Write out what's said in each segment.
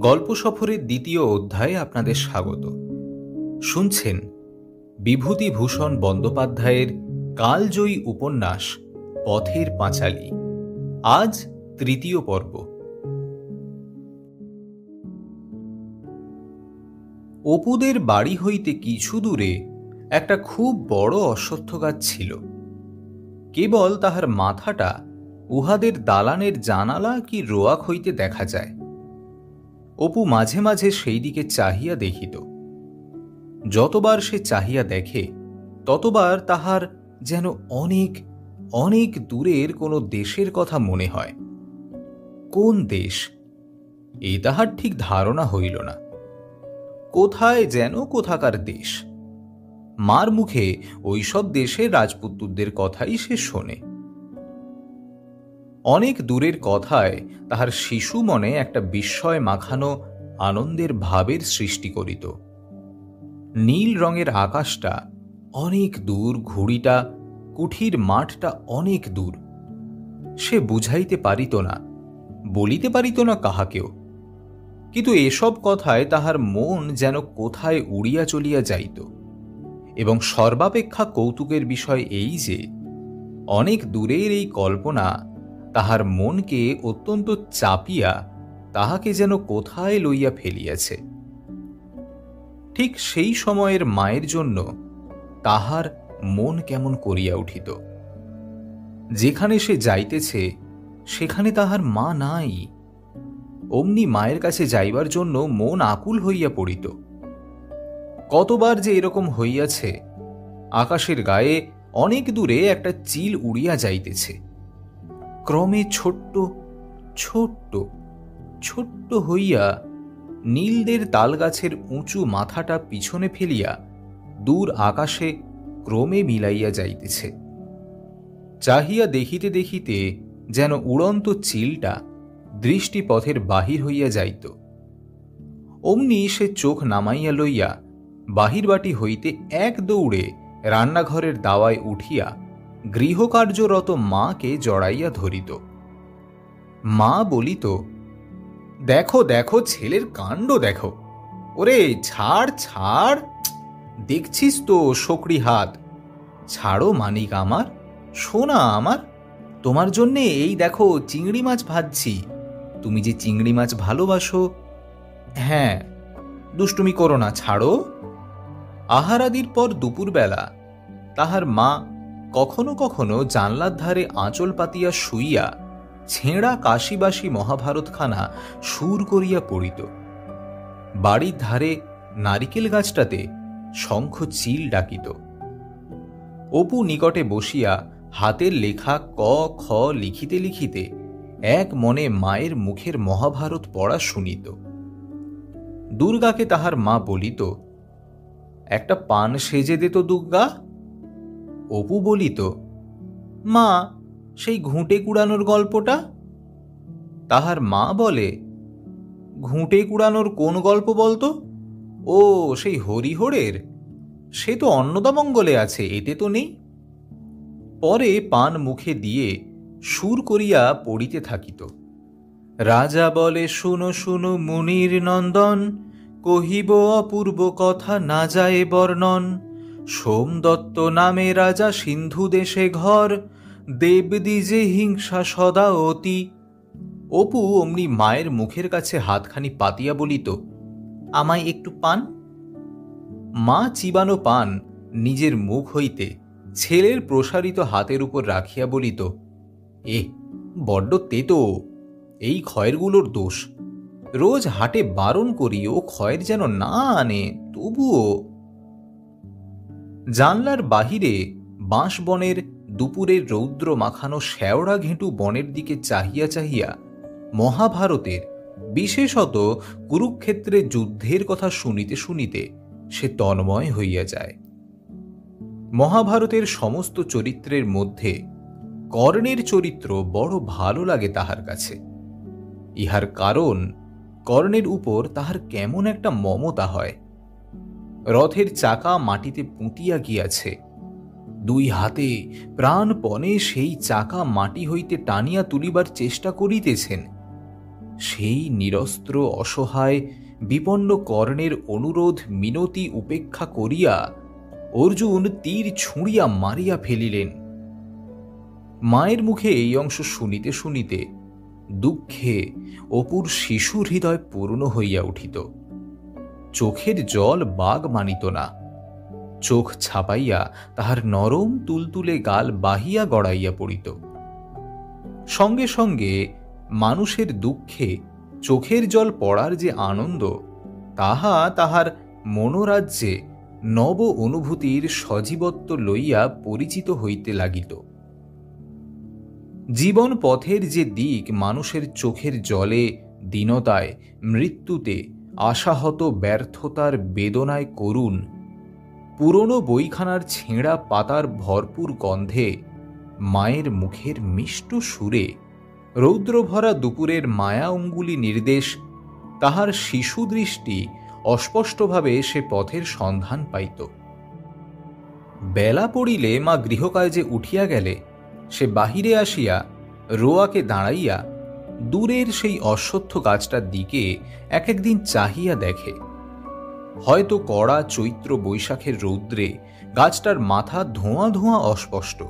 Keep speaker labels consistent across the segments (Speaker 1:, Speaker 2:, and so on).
Speaker 1: গল্প সফরের দ্বিতীয় অধ্যায়ে আপনাদের স্বাগত। শুনছেন বিভূতিভূষণ বন্দ্যোপাধ্যায়ের কালজয়ী উপন্যাস পথের পাঁচালী। আজ তৃতীয় পর্ব। অপুদের বাড়ি হইতে কিছু দূরে একটা খুব বড় অশ্বত্থ গাছ ছিল। কেবল তাহার মাথাটা উহাদের দালানের জানালা কি রোয়াক হইতে দেখা যায়। অপু মাঝে মাঝে সেই দিকে চাহিয়া দেখিত। যতবার সে চাহিয়া দেখে ততবার তাহার যেন অনেক অনেক দূরের কোনো দেশের কথা মনে হয়। কোন দেশ এই তাহার ঠিক ধারণা হইল না। কোথায় যেন কোথাকার দেশ। মার মুখে ওইসব দেশের রাজপুত্রদের কথাই সে শোনে। অনেক দূরের কথায় তাহার শিশু মনে একটা বিস্ময় মাখানো আনন্দের ভাবের সৃষ্টি করিত। নীল রঙের আকাশটা অনেক দূর, ঘুড়িটা কুঠির মাঠটা অনেক দূর। সে বুঝাইতে পারিত না, বলিতে পারিত না কাহাকেও। কিন্তু এসব কথায় তাহার মন যেন কোথায় উড়িয়া চলিয়া যাইত। এবং সর্বাপেক্ষা কৌতুকের বিষয় এই যে অনেক দূরের এই কল্পনা তাহার মনকে অত্যন্ত চাপিয়া তাহাকে যেন কোথায় লইয়া ফেলিয়াছে। ঠিক সেই সময়ের মায়ের জন্য তাহার মন কেমন করিয়া উঠিত। যেখানে সে যাইতেছে সেখানে তাহার মা নাই। অমনি মায়ের কাছে যাইবার জন্য মন আকুল হইয়া পড়িত। কতবার যে এরকম হইয়াছে। আকাশের গায়ে অনেক দূরে একটা চিল উড়িয়া যাইতেছে। ক্রমে ছোট্ট ছোট্ট ছোট্ট হইয়া নীলদের তালগাছের উঁচু মাথাটা পিছনে ফেলিয়া দূর আকাশে ক্রমে মিলাইয়া যাইতেছে। চাহিয়া দেখিতে দেখিতে যেন উড়ন্ত চিলটা দৃষ্টিপথের বাহির হইয়া যাইত। অমনি সে চোখ নামাইয়া লইয়া বাহিরবাটি হইতে এক দৌড়ে রান্নাঘরের দাওয়ায় উঠিয়া গৃহকার্যরত মাকে জড়াইয়া ধরিত। মা বলিত, দেখো দেখো ছেলের কাণ্ড দেখো, ওরে ছাড় ছাড়, দেখছিস তো শকড়ি হাত, ছাড়ো মানিক আমার, সোনা আমার, তোমার জন্যে এই দেখো চিংড়ি মাছ ভাজছি, তুমি যে চিংড়ি মাছ ভালোবাসো। হ্যাঁ, দুষ্টুমি করো না, ছাড়ো। আহারাদির পর দুপুরবেলা তাহার মা কখনো কখনো জানলার ধারে আঁচল পাতিয়া শুইয়া ছেঁড়া কাশিবাসী মহাভারতখানা সুর করিয়া পড়িত। বাড়ির ধারে নারিকেল গাছটাতে শঙ্খ চিল ডাকিত। অপু নিকটে বসিয়া হাতের লেখা ক খ লিখিতে লিখিতে এক মনে মায়ের মুখের মহাভারত পড়া শুনিত। দুর্গাকে তাহার মা বলিত, একটা পান সেজে দে তো দুর্গা। অপু বলিত, মা সেই ঘুঁটে কুড়ানোর গল্পটা। তাহার মা বলে, ঘুঁটে কুড়ানোর কোন গল্প বলতো? ও সেই হরিহরের, সে তো অন্নদামঙ্গলে আছে, এতে তো নেই। পরে পান মুখে দিয়ে সুর করিয়া পড়িতে থাকিত। রাজা বলে, শুনো শুনো মুনির নন্দন, কহিব অপূর্ব কথা না যায় বর্ণন। সোমদত্ত নামে রাজা সিন্ধু দেশে ঘর, দেবদ্বিজে হিংসা সদা অতি। অপু অমনি মায়ের মুখের কাছে হাতখানি পাতিয়া বলিত, আমায় একটু পান। মা চিবানো পান নিজের মুখ হইতে ছেলের প্রসারিত হাতের উপর রাখিয়া বলিত, বড্ড তেতো, এই খয়েরগুলোর দোষ। রোজ হাটে বারণ করি ও খয়ের যেন না আনে, তবুও। জানলার বাহিরে বাঁশবনের দুপুরের রৌদ্র মাখানো শ্যাওড়া ঘেঁটু বনের দিকে চাহিয়া চাহিয়া মহাভারতের, বিশেষত কুরুক্ষেত্রে যুদ্ধের কথা শুনিতে শুনিতে সে তন্ময় হইয়া যায়। মহাভারতের সমস্ত চরিত্রের মধ্যে কর্ণের চরিত্র বড় ভালো লাগে তাহার কাছে। ইহার কারণ কর্ণের উপর তাহার কেমন একটা মমতা হয়। রথের চাকা মাটিতে পুঁতিয়া গিয়াছে, দুই হাতে প্রাণপণে সেই চাকা মাটি হইতে টানিয়া তুলিবার চেষ্টা করিতেছেন। সেই নিরস্ত্র অসহায় বিপন্ন কর্ণের অনুরোধ মিনতি উপেক্ষা করিয়া অর্জুন তীর ছুঁড়িয়া মারিয়া ফেলিলেন। মায়ের মুখে এই অংশ শুনিতে শুনিতে দুঃখে অপুর শিশু হৃদয় পূর্ণ হইয়া উঠিত। চোখের জল বাগ মানিত না। চোখ ছাপাইয়া তাহার নরম তুলতুলে গাল বাহিয়া গড়াইয়া পড়িত। সঙ্গে সঙ্গে মানুষের দুঃখে চোখের জল পড়ার যে আনন্দ, তাহা তাহার মনোরাজ্যে নব অনুভূতির সজীবত্ব লইয়া পরিচিত হইতে লাগিত। জীবন পথের যে দিক মানুষের চোখের জলে, দীনতায়, মৃত্যুতে, আশাহত ব্যর্থতার বেদনায় করুণ, পুরনো বইখানার ছেঁড়া পাতার ভরপুর গন্ধে, মায়ের মুখের মিষ্ট সুরে, রৌদ্রভরা দুপুরের মায়া অঙ্গুলি নির্দেশ, তাহার শিশু দৃষ্টি অস্পষ্টভাবে সে পথের সন্ধান পাইত। বেলা পড়িলে মা গৃহকার্যে উঠিয়া গেলে সে বাহিরে আসিয়া রোয়াকে দাঁড়াইয়া দূরের সেই অশ্বত্থ গাছটার দিকে এক একদিন চাহিয়া দেখে। হয়তো কড়া চৈত্র বৈশাখের রৌদ্রে গাছটার মাথা ধোঁয়া ধোঁয়া অস্পষ্ট,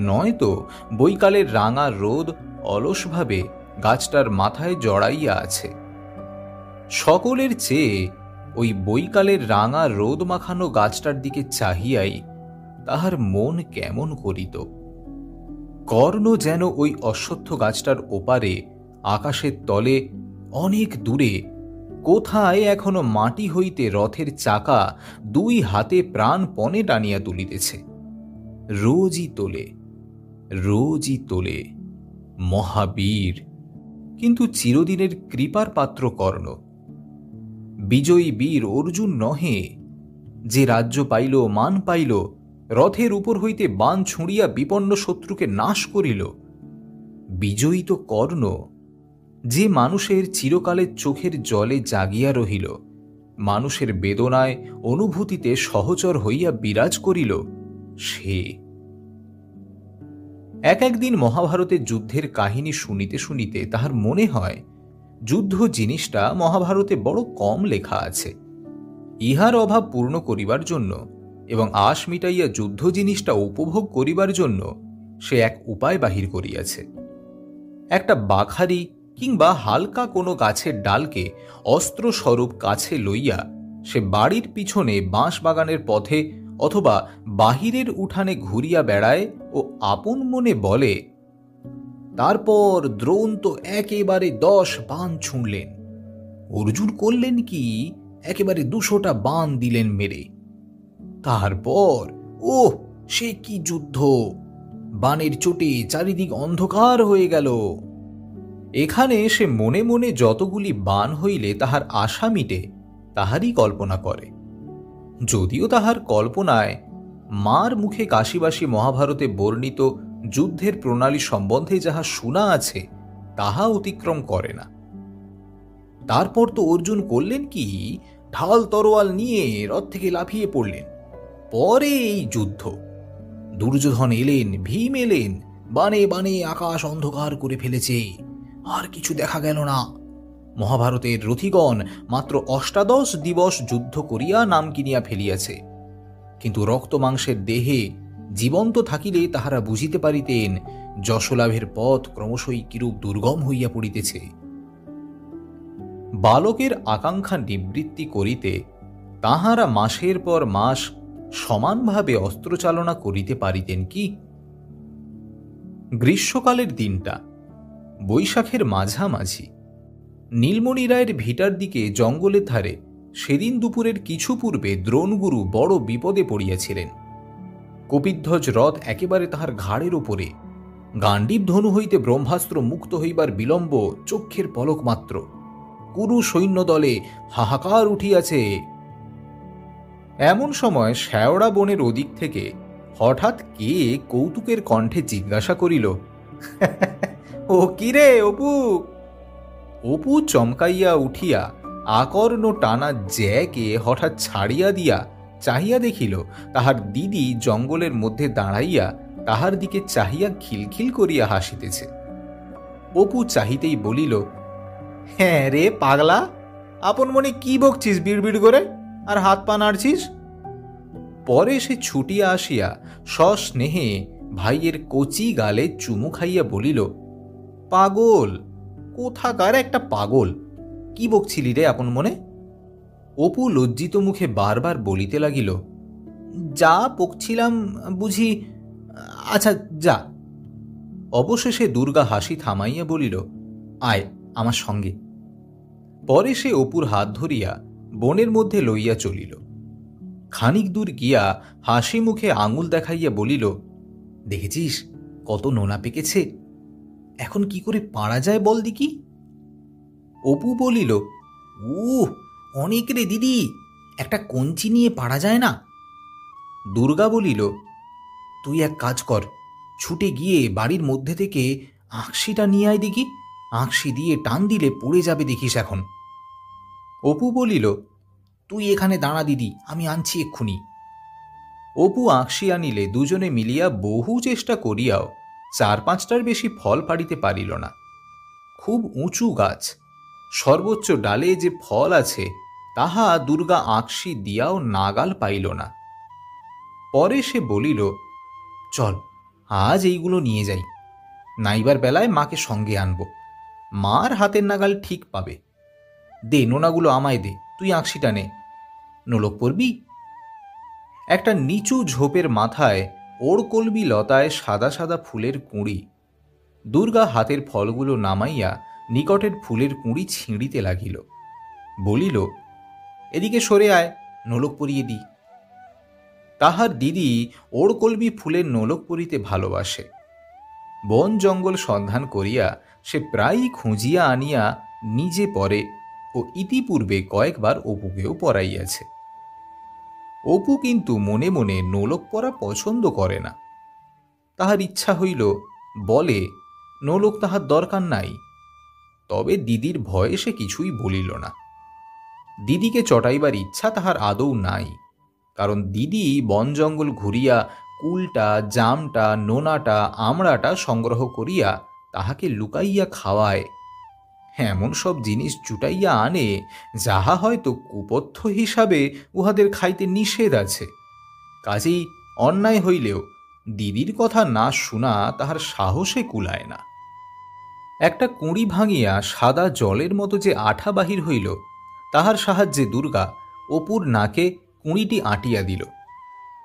Speaker 1: নয়তো বৈকালের রাঙা রোদ অলসভাবে গাছটার মাথায় জড়াইয়া আছে। সকলের চেয়ে ওই বৈকালের রাঙা রোদ মাখানো গাছটার দিকে চাহিয়াই তাহার মন কেমন করিত। কর্ণ যেন ওই অশ্বত্থ গাছটার ওপারে আকাশের তলে অনেক দূরে কোথায় এখনো মাটি হইতে রথের চাকা দুই হাতে প্রাণপণে টানিয়া তুলিতেছে। রোজই তোলে, রোজই তোলে। মহাবীর, কিন্তু চিরদিনের কৃপার পাত্র কর্ণ। বিজয়ী বীর অর্জুন নহে, যে রাজ্য পাইল, মান পাইল, রথের উপর হইতে বাণ ছুঁড়িয়া বিপন্ন শত্রুকে নাশ করিল। বিজয়ী তো কর্ণ, যে মানুষের চিরকালের চোখের জলে জাগিয়া রহিল, মানুষের বেদনায় অনুভূতিতে সহচর হইয়া বিরাজ করিল। সে এক একদিন মহাভারতের যুদ্ধের কাহিনী শুনিতে শুনিতে তাহার মনে হয় যুদ্ধ জিনিসটা মহাভারতে বড় কম লেখা আছে। ইহার অভাব পূর্ণ করিবার জন্য এবং আশ মিটাইয়া যুদ্ধ জিনিসটা উপভোগ করিবার জন্য সে এক উপায় বাহির করিয়াছে। একটা বাখারি কিংবা হালকা কোনো গাছের ডালকে অস্ত্রস্বরূপ কাছে লইয়া সে বাড়ির পিছনে বাঁশ বাগানের পথে অথবা বাহিরের উঠানে ঘুরিয়া বেড়ায় ও আপন মনে বলে, তারপর দ্রোণ তো একেবারে 10 বাণ ছুঁড়লেন। অর্জুন করলেন কি, একেবারে 200টা বাণ দিলেন মেরে। তারপর সে কি যুদ্ধ! বাণের চোটে চারিদিক অন্ধকার হয়ে গেল। এখানে সে মনে মনে যতগুলি বাণ হইলে তাহার আশা মিটে তাহারই কল্পনা করে, যদিও তাহার কল্পনায় মার মুখে কাশিবাসী মহাভারতে বর্ণিত যুদ্ধের প্রণালী সম্বন্ধে যাহা শোনা আছে তাহা অতিক্রম করে না। তারপর তো অর্জুন করলেন কি, ঢাল তরোয়াল নিয়ে রথ থেকে লাফিয়ে পড়লেন। পরে এই যুদ্ধ। দুর্যোধন এলেন, ভীম এলেন, বানে বানে আকাশ অন্ধকার করে ফেলেছে, আর কিছু দেখা গেল না। মহাভারতের রথিগণ মাত্র 18 দিবস যুদ্ধ করিয়া নাম কিনিয়া ফেলিয়াছে, কিন্তু রক্ত মাংসের দেহে জীবন্ত থাকিলে তাহারা বুঝিতে পারিতেন যশলাভের পথ ক্রমশই কিরূপ দুর্গম হইয়া পড়িতেছে। বালকের আকাঙ্ক্ষা নিবৃত্তি করিতে তাহারা মাসের পর মাস সমানভাবে অস্ত্রচালনা করিতে পারিতেন কি? গ্রীষ্মকালের দিনটা, বৈশাখের মাঝামাঝি। নীলমণি রায়ের ভিটার দিকে জঙ্গলের ধারে সেদিন দুপুরের কিছু পূর্বে দ্রোণগুরু বড় বিপদে পড়িয়াছিলেন। কপিধ্বজ রথ একেবারে তাহার ঘাড়ের ওপরে। গান্ডীব ধনু হইতে ব্রহ্মাস্ত্র মুক্ত হইবার বিলম্ব চক্ষের পলক মাত্র। কুরু সৈন্য দলে হাহাকার উঠিয়াছে। এমন সময় শ্যাওড়া বনের ওদিক থেকে হঠাৎ কে কৌতুকের কণ্ঠে জিজ্ঞাসা করিল, ও কিরে অপু? অপু চমকাইয়া উঠিয়া আকর্ণ টানা জ্যাকে হঠাৎ ছাড়িয়া দিয়া চাহিয়া দেখিল তাহার দিদি জঙ্গলের মধ্যে দাঁড়াইয়া তাহার দিকে চাহিয়া খিলখিল করিয়া হাসিতেছে। অপু চাহিতেই বলিল, হ্যাঁ রে পাগলা, আপন মনে কি বকছিস বিড়বিড় করে আর হাত পা নাড়ছিস? পরে সে ছুটিয়া আসিয়া সস্নেহে ভাইয়ের কচি গালে চুমু খাইয়া বলিল, পাগল, কোথাকার একটা পাগল, কি বকছিলি রে আপন মনে? অপু লজ্জিত মুখে বারবার বলিতে লাগিল, যা বকছিলাম বুঝি, আচ্ছা যা। অবশেষে দুর্গা হাসি থামাইয়া বলিল, আয় আমার সঙ্গে। পরে সে অপুর হাত ধরিয়া বনের মধ্যে লইয়া চলিল। খানিক দূর গিয়া হাসি মুখে আঙুল দেখাইয়া বলিল, দেখেছিস কত নোনা পেকেছে, এখন কি করে পারা যায় বল দিকি? অপু বলিল, অনেক রে দিদি, একটা কঞ্চি নিয়ে পারা যায় না? দুর্গা বলিল, তুই এক কাজ কর, ছুটে গিয়ে বাড়ির মধ্যে থেকে আঁকশিটা নিয়ে আয় দেখি, আঁকশি দিয়ে টান দিলে পড়ে যাবে দেখিস এখন। অপু বলিল, তুই এখানে দাঁড়া দিদি, আমি আনছি এক্ষুনি। অপু আঁকশি আনিলে দুজনে মিলিয়া বহু চেষ্টা করিয়াও 4-5টার বেশি ফল পাড়িতে পারিল না। খুব উঁচু গাছ, সর্বোচ্চ ডালে যে ফল আছে তাহা দুর্গা আঁকশি দিয়াও নাগাল পাইল না। পরে সে বলিল, চল আজ এইগুলো নিয়ে যাই, নাইবার বেলায় মাকে সঙ্গে আনব, মার হাতের নাগাল ঠিক পাবে। দে নোনাগুলো আমায় দে, তুই আঁকশিটা নে। নোলক পড়বি? একটা নিচু ঝোপের মাথায় ওড়কলবি লতায় সাদা সাদা ফুলের কুঁড়ি। দুর্গা হাতের ফলগুলো নামাইয়া নিকটের ফুলের কুঁড়ি ছিঁড়িতে লাগিল। বলিল, এদিকে সরে আয়, নোলক পরিয়ে দি। তাহার দিদি ওড়কলবি ফুলের নোলক পরিতে ভালোবাসে। বন জঙ্গল সন্ধান করিয়া সে প্রায়ই খুঁজিয়া আনিয়া নিজে পরে ও ইতিপূর্বে কয়েকবার অপুকেও পরাইয়াছে। অপু কিন্তু মনে মনে নোলক পরা পছন্দ করে না। তাহার ইচ্ছা হইল, বলে নোলক তাহার দরকার নাই। তবে দিদির ভয়ে সে কিছুই বলিল না। দিদিকে চটাইবার ইচ্ছা তাহার আদৌ নাই, কারণ দিদি বন জঙ্গল ঘুরিয়া কুলটা, জামটা, নোনাটা, আমড়াটা সংগ্রহ করিয়া তাহাকে লুকাইয়া খাওয়ায়। এমন সব জিনিস জুটাইয়া আনে যাহা হয়তো কুপথ্য হিসাবে উহাদের খাইতে নিষেধ আছে। কাজেই অন্যায় হইলেও দিদির কথা না শোনা তাহার সাহসে কুলায় না। একটা কুঁড়ি ভাঙিয়া সাদা জলের মতো যে আঠা বাহির হইল, তাহার সাহায্যে দুর্গা অপুর নাকে কুঁড়িটি আঁটিয়া দিল।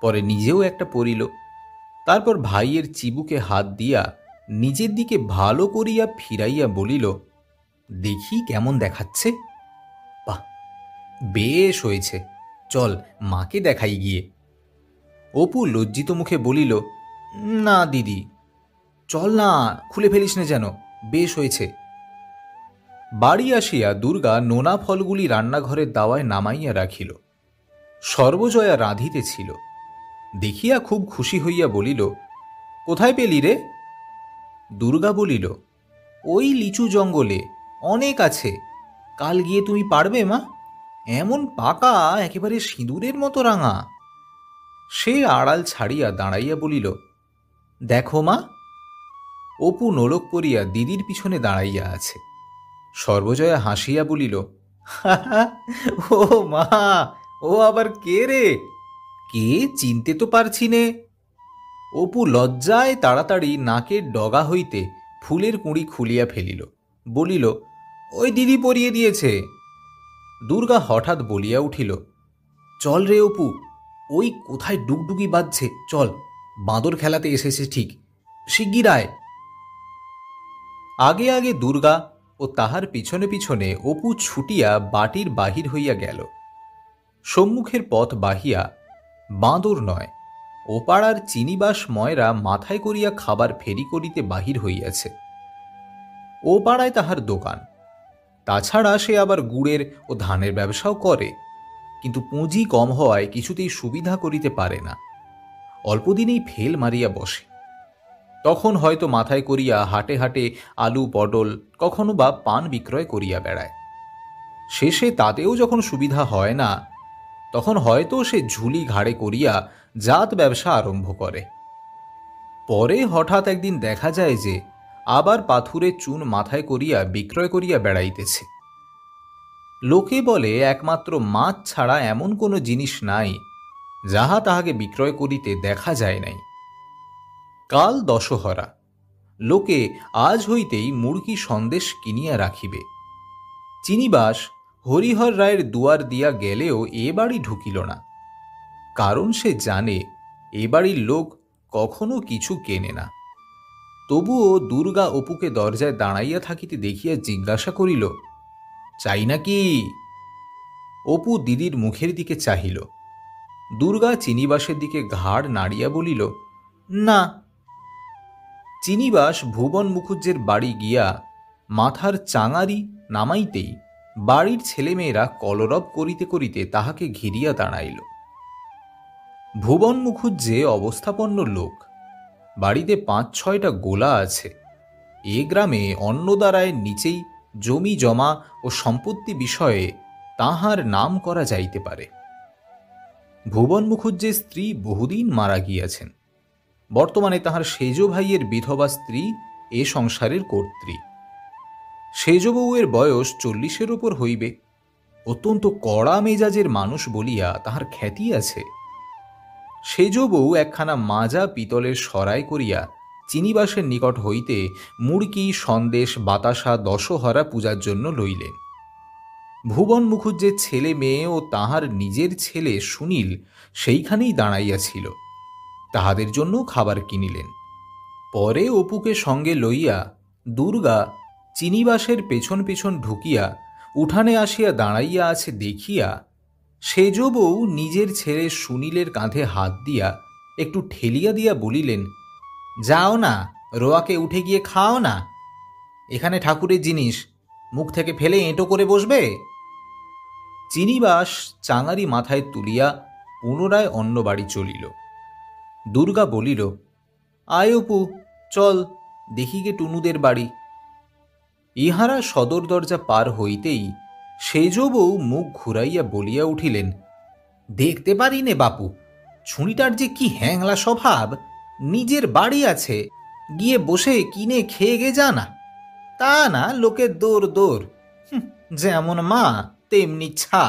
Speaker 1: পরে নিজেও একটা পরিল। তারপর ভাইয়ের চিবুকে হাত দিয়া নিজের দিকে ভালো করিয়া ফিরাইয়া বলিল, দেখি কেমন দেখাচ্ছে। বাহ, বেশ হয়েছে, চল মাকে দেখাই গিয়ে। অপু লজ্জিত মুখে বলিল, না দিদি, চল না, খুলে ফেলিস না যেন, বেশ হয়েছে। বাড়ি আসিয়া দুর্গা নোনা ফলগুলি রান্নাঘরের দাওয়ায় নামাইয়া রাখিল। সর্বজয়া রাঁধিতেছিল। দেখিয়া খুব খুশি হইয়া বলিল, কোথায় পেলি রে? দুর্গা বলিল, ওই লিচু জঙ্গলে, অনেক আছে, কাল গিয়ে তুমি পারবে মা? এমন পাকা, একেবারে সিঁদুরের মতো রাঙা। সে আড়াল ছাড়িয়া দাঁড়াইয়া বলিল, দেখো মা। অপু নোলক পরিয়া দিদির পিছনে দাঁড়াইয়া আছে। সর্বজয়া হাসিয়া বলিল, ও মা, ও আবার কে রে? কে চিনতে তো পারছি নে। অপু লজ্জায় তাড়াতাড়ি নাকের ডগা হইতে ফুলের কুঁড়ি খুলিয়া ফেলিল। বলিল, ওই দিদি পরিয়ে দিয়েছে। দুর্গা হঠাৎ বলিয়া উঠিল, চল রে অপু, ওই কোথায় ডুগডুগি বাজছে, চল, বাঁদর খেলাতে এসেছে ঠিক, শিগগির আয়। আগে আগে দুর্গা ও তাহার পিছনে পিছনে অপু ছুটিয়া বাটির বাহির হইয়া গেল। সম্মুখের পথ বাহিয়া বাঁদর নয়, ওপাড়ার চিনিবাস ময়রা মাথায় করিয়া খাবার ফেরি করিতে বাহির হইয়াছে। ও পাড়ায় তাহার দোকান। তাছাড়া সে আবার গুড়ের ও ধানের ব্যবসাও করে, কিন্তু পুঁজি কম হওয়ায় কিছুতেই সুবিধা করিতে পারে না। অল্পদিনেই ফেল মারিয়া বসে। তখন হয়তো মাথায় করিয়া হাটে হাটে আলু, পটল, কখনো বা পান বিক্রয় করিয়া বেড়ায়। শেষে তাতেও যখন সুবিধা হয় না, তখন হয়তো সে ঝুলি ঘাড়ে করিয়া জাত ব্যবসা আরম্ভ করে। পরে হঠাৎ একদিন দেখা যায় যে আবার পাথুরে চুন মাথায় করিয়া বিক্রয় করিয়া বেড়াইতেছে। লোকে বলে একমাত্র মাছ ছাড়া এমন কোনো জিনিস নাই যাহা তাহাকে বিক্রয় করিতে দেখা যায় নাই। কাল দশহরা, লোকে আজ হইতেই মুড়কি সন্দেশ কিনিয়া রাখিবে। চিনিবাস হরিহর রায়ের দুয়ার দিয়া গেলেও এ বাড়ি ঢুকিল না, কারণ সে জানে এ বাড়ির লোক কখনো কিছু কেনে না। তবুও দুর্গা অপুকে দরজায় দাঁড়াইয়া থাকিতে দেখিয়া জিজ্ঞাসা করিল, চাই নাকি? অপু দিদির মুখের দিকে চাহিল। দুর্গা চিনিবাসের দিকে ঘাড় নাড়িয়া বলিল, না। চিনিবাস ভুবন মুখুজ্জের বাড়ি গিয়া মাথার চাঙারি নামাইতেই বাড়ির ছেলেমেয়েরা কলরব করিতে করিতে তাহাকে ঘিরিয়া দাঁড়াইল। ভুবন মুখুজ্জে অবস্থাপন্ন লোক, বাড়িতে ৫-৬টা গোলা আছে। এ গ্রামে অন্নদারায়ের নিচেই জমি জমা ও সম্পত্তি বিষয়ে তাহার নাম করা যাইতে পারে। ভুবন মুখুজ্জের স্ত্রী বহুদিন মারা গিয়াছেন। বর্তমানে তাহার সেজ ভাইয়ের বিধবা স্ত্রী এ সংসারের কর্ত্রী। সেজ বউয়ের বয়স ৪০-এর উপর হইবে। অত্যন্ত কড়া মেজাজের মানুষ বলিয়া তাহার খ্যাতি আছে। সেজ বউ একখানা মাজা পিতলের সরাই করিয়া চিনিবাসের নিকট হইতে মুড়কি সন্দেশ বাতাসা দশহরা পূজার জন্য লইলেন। ভুবন মুখুজ্জের ছেলে মেয়ে ও তাহার নিজের ছেলে সুনীল সেইখানেই দাঁড়াইয়াছিল। তাহাদের জন্য খাবার কিনিলেন। পরে অপুকে সঙ্গে লইয়া দুর্গা চিনিবাসের পেছন পেছন ঢুকিয়া উঠানে আসিয়া দাঁড়াইয়া আছে দেখিয়া সেজ বউ নিজের ছেলে সুনীলের কাঁধে হাত দিয়া একটু ঠেলিয়া দিয়া বলিলেন, যাও না, রোয়াকে উঠে গিয়ে খাও না। এখানে ঠাকুরের জিনিস, মুখ থেকে ফেলে এঁটো করে বসবে। চিনিবাস চাঙারি মাথায় তুলিয়া পুনরায় অন্য বাড়ি চলিল। দুর্গা বলিল, আয় অপু, চল দেখি গে টুনুদের বাড়ি। ইহারা সদর দরজা পার হইতেই সেজ বউ মুখ ঘুরাইয়া বলিয়া উঠিলেন, দেখতে পারি নে বাপু, ছুঁড়িটার যে কি হ্যাংলা স্বভাব। নিজের বাড়ি আছে, গিয়ে বসে কিনে খেয়ে গে জানা, তা না লোকের দৌড় দৌড়, যেমন মা তেমনি ছা।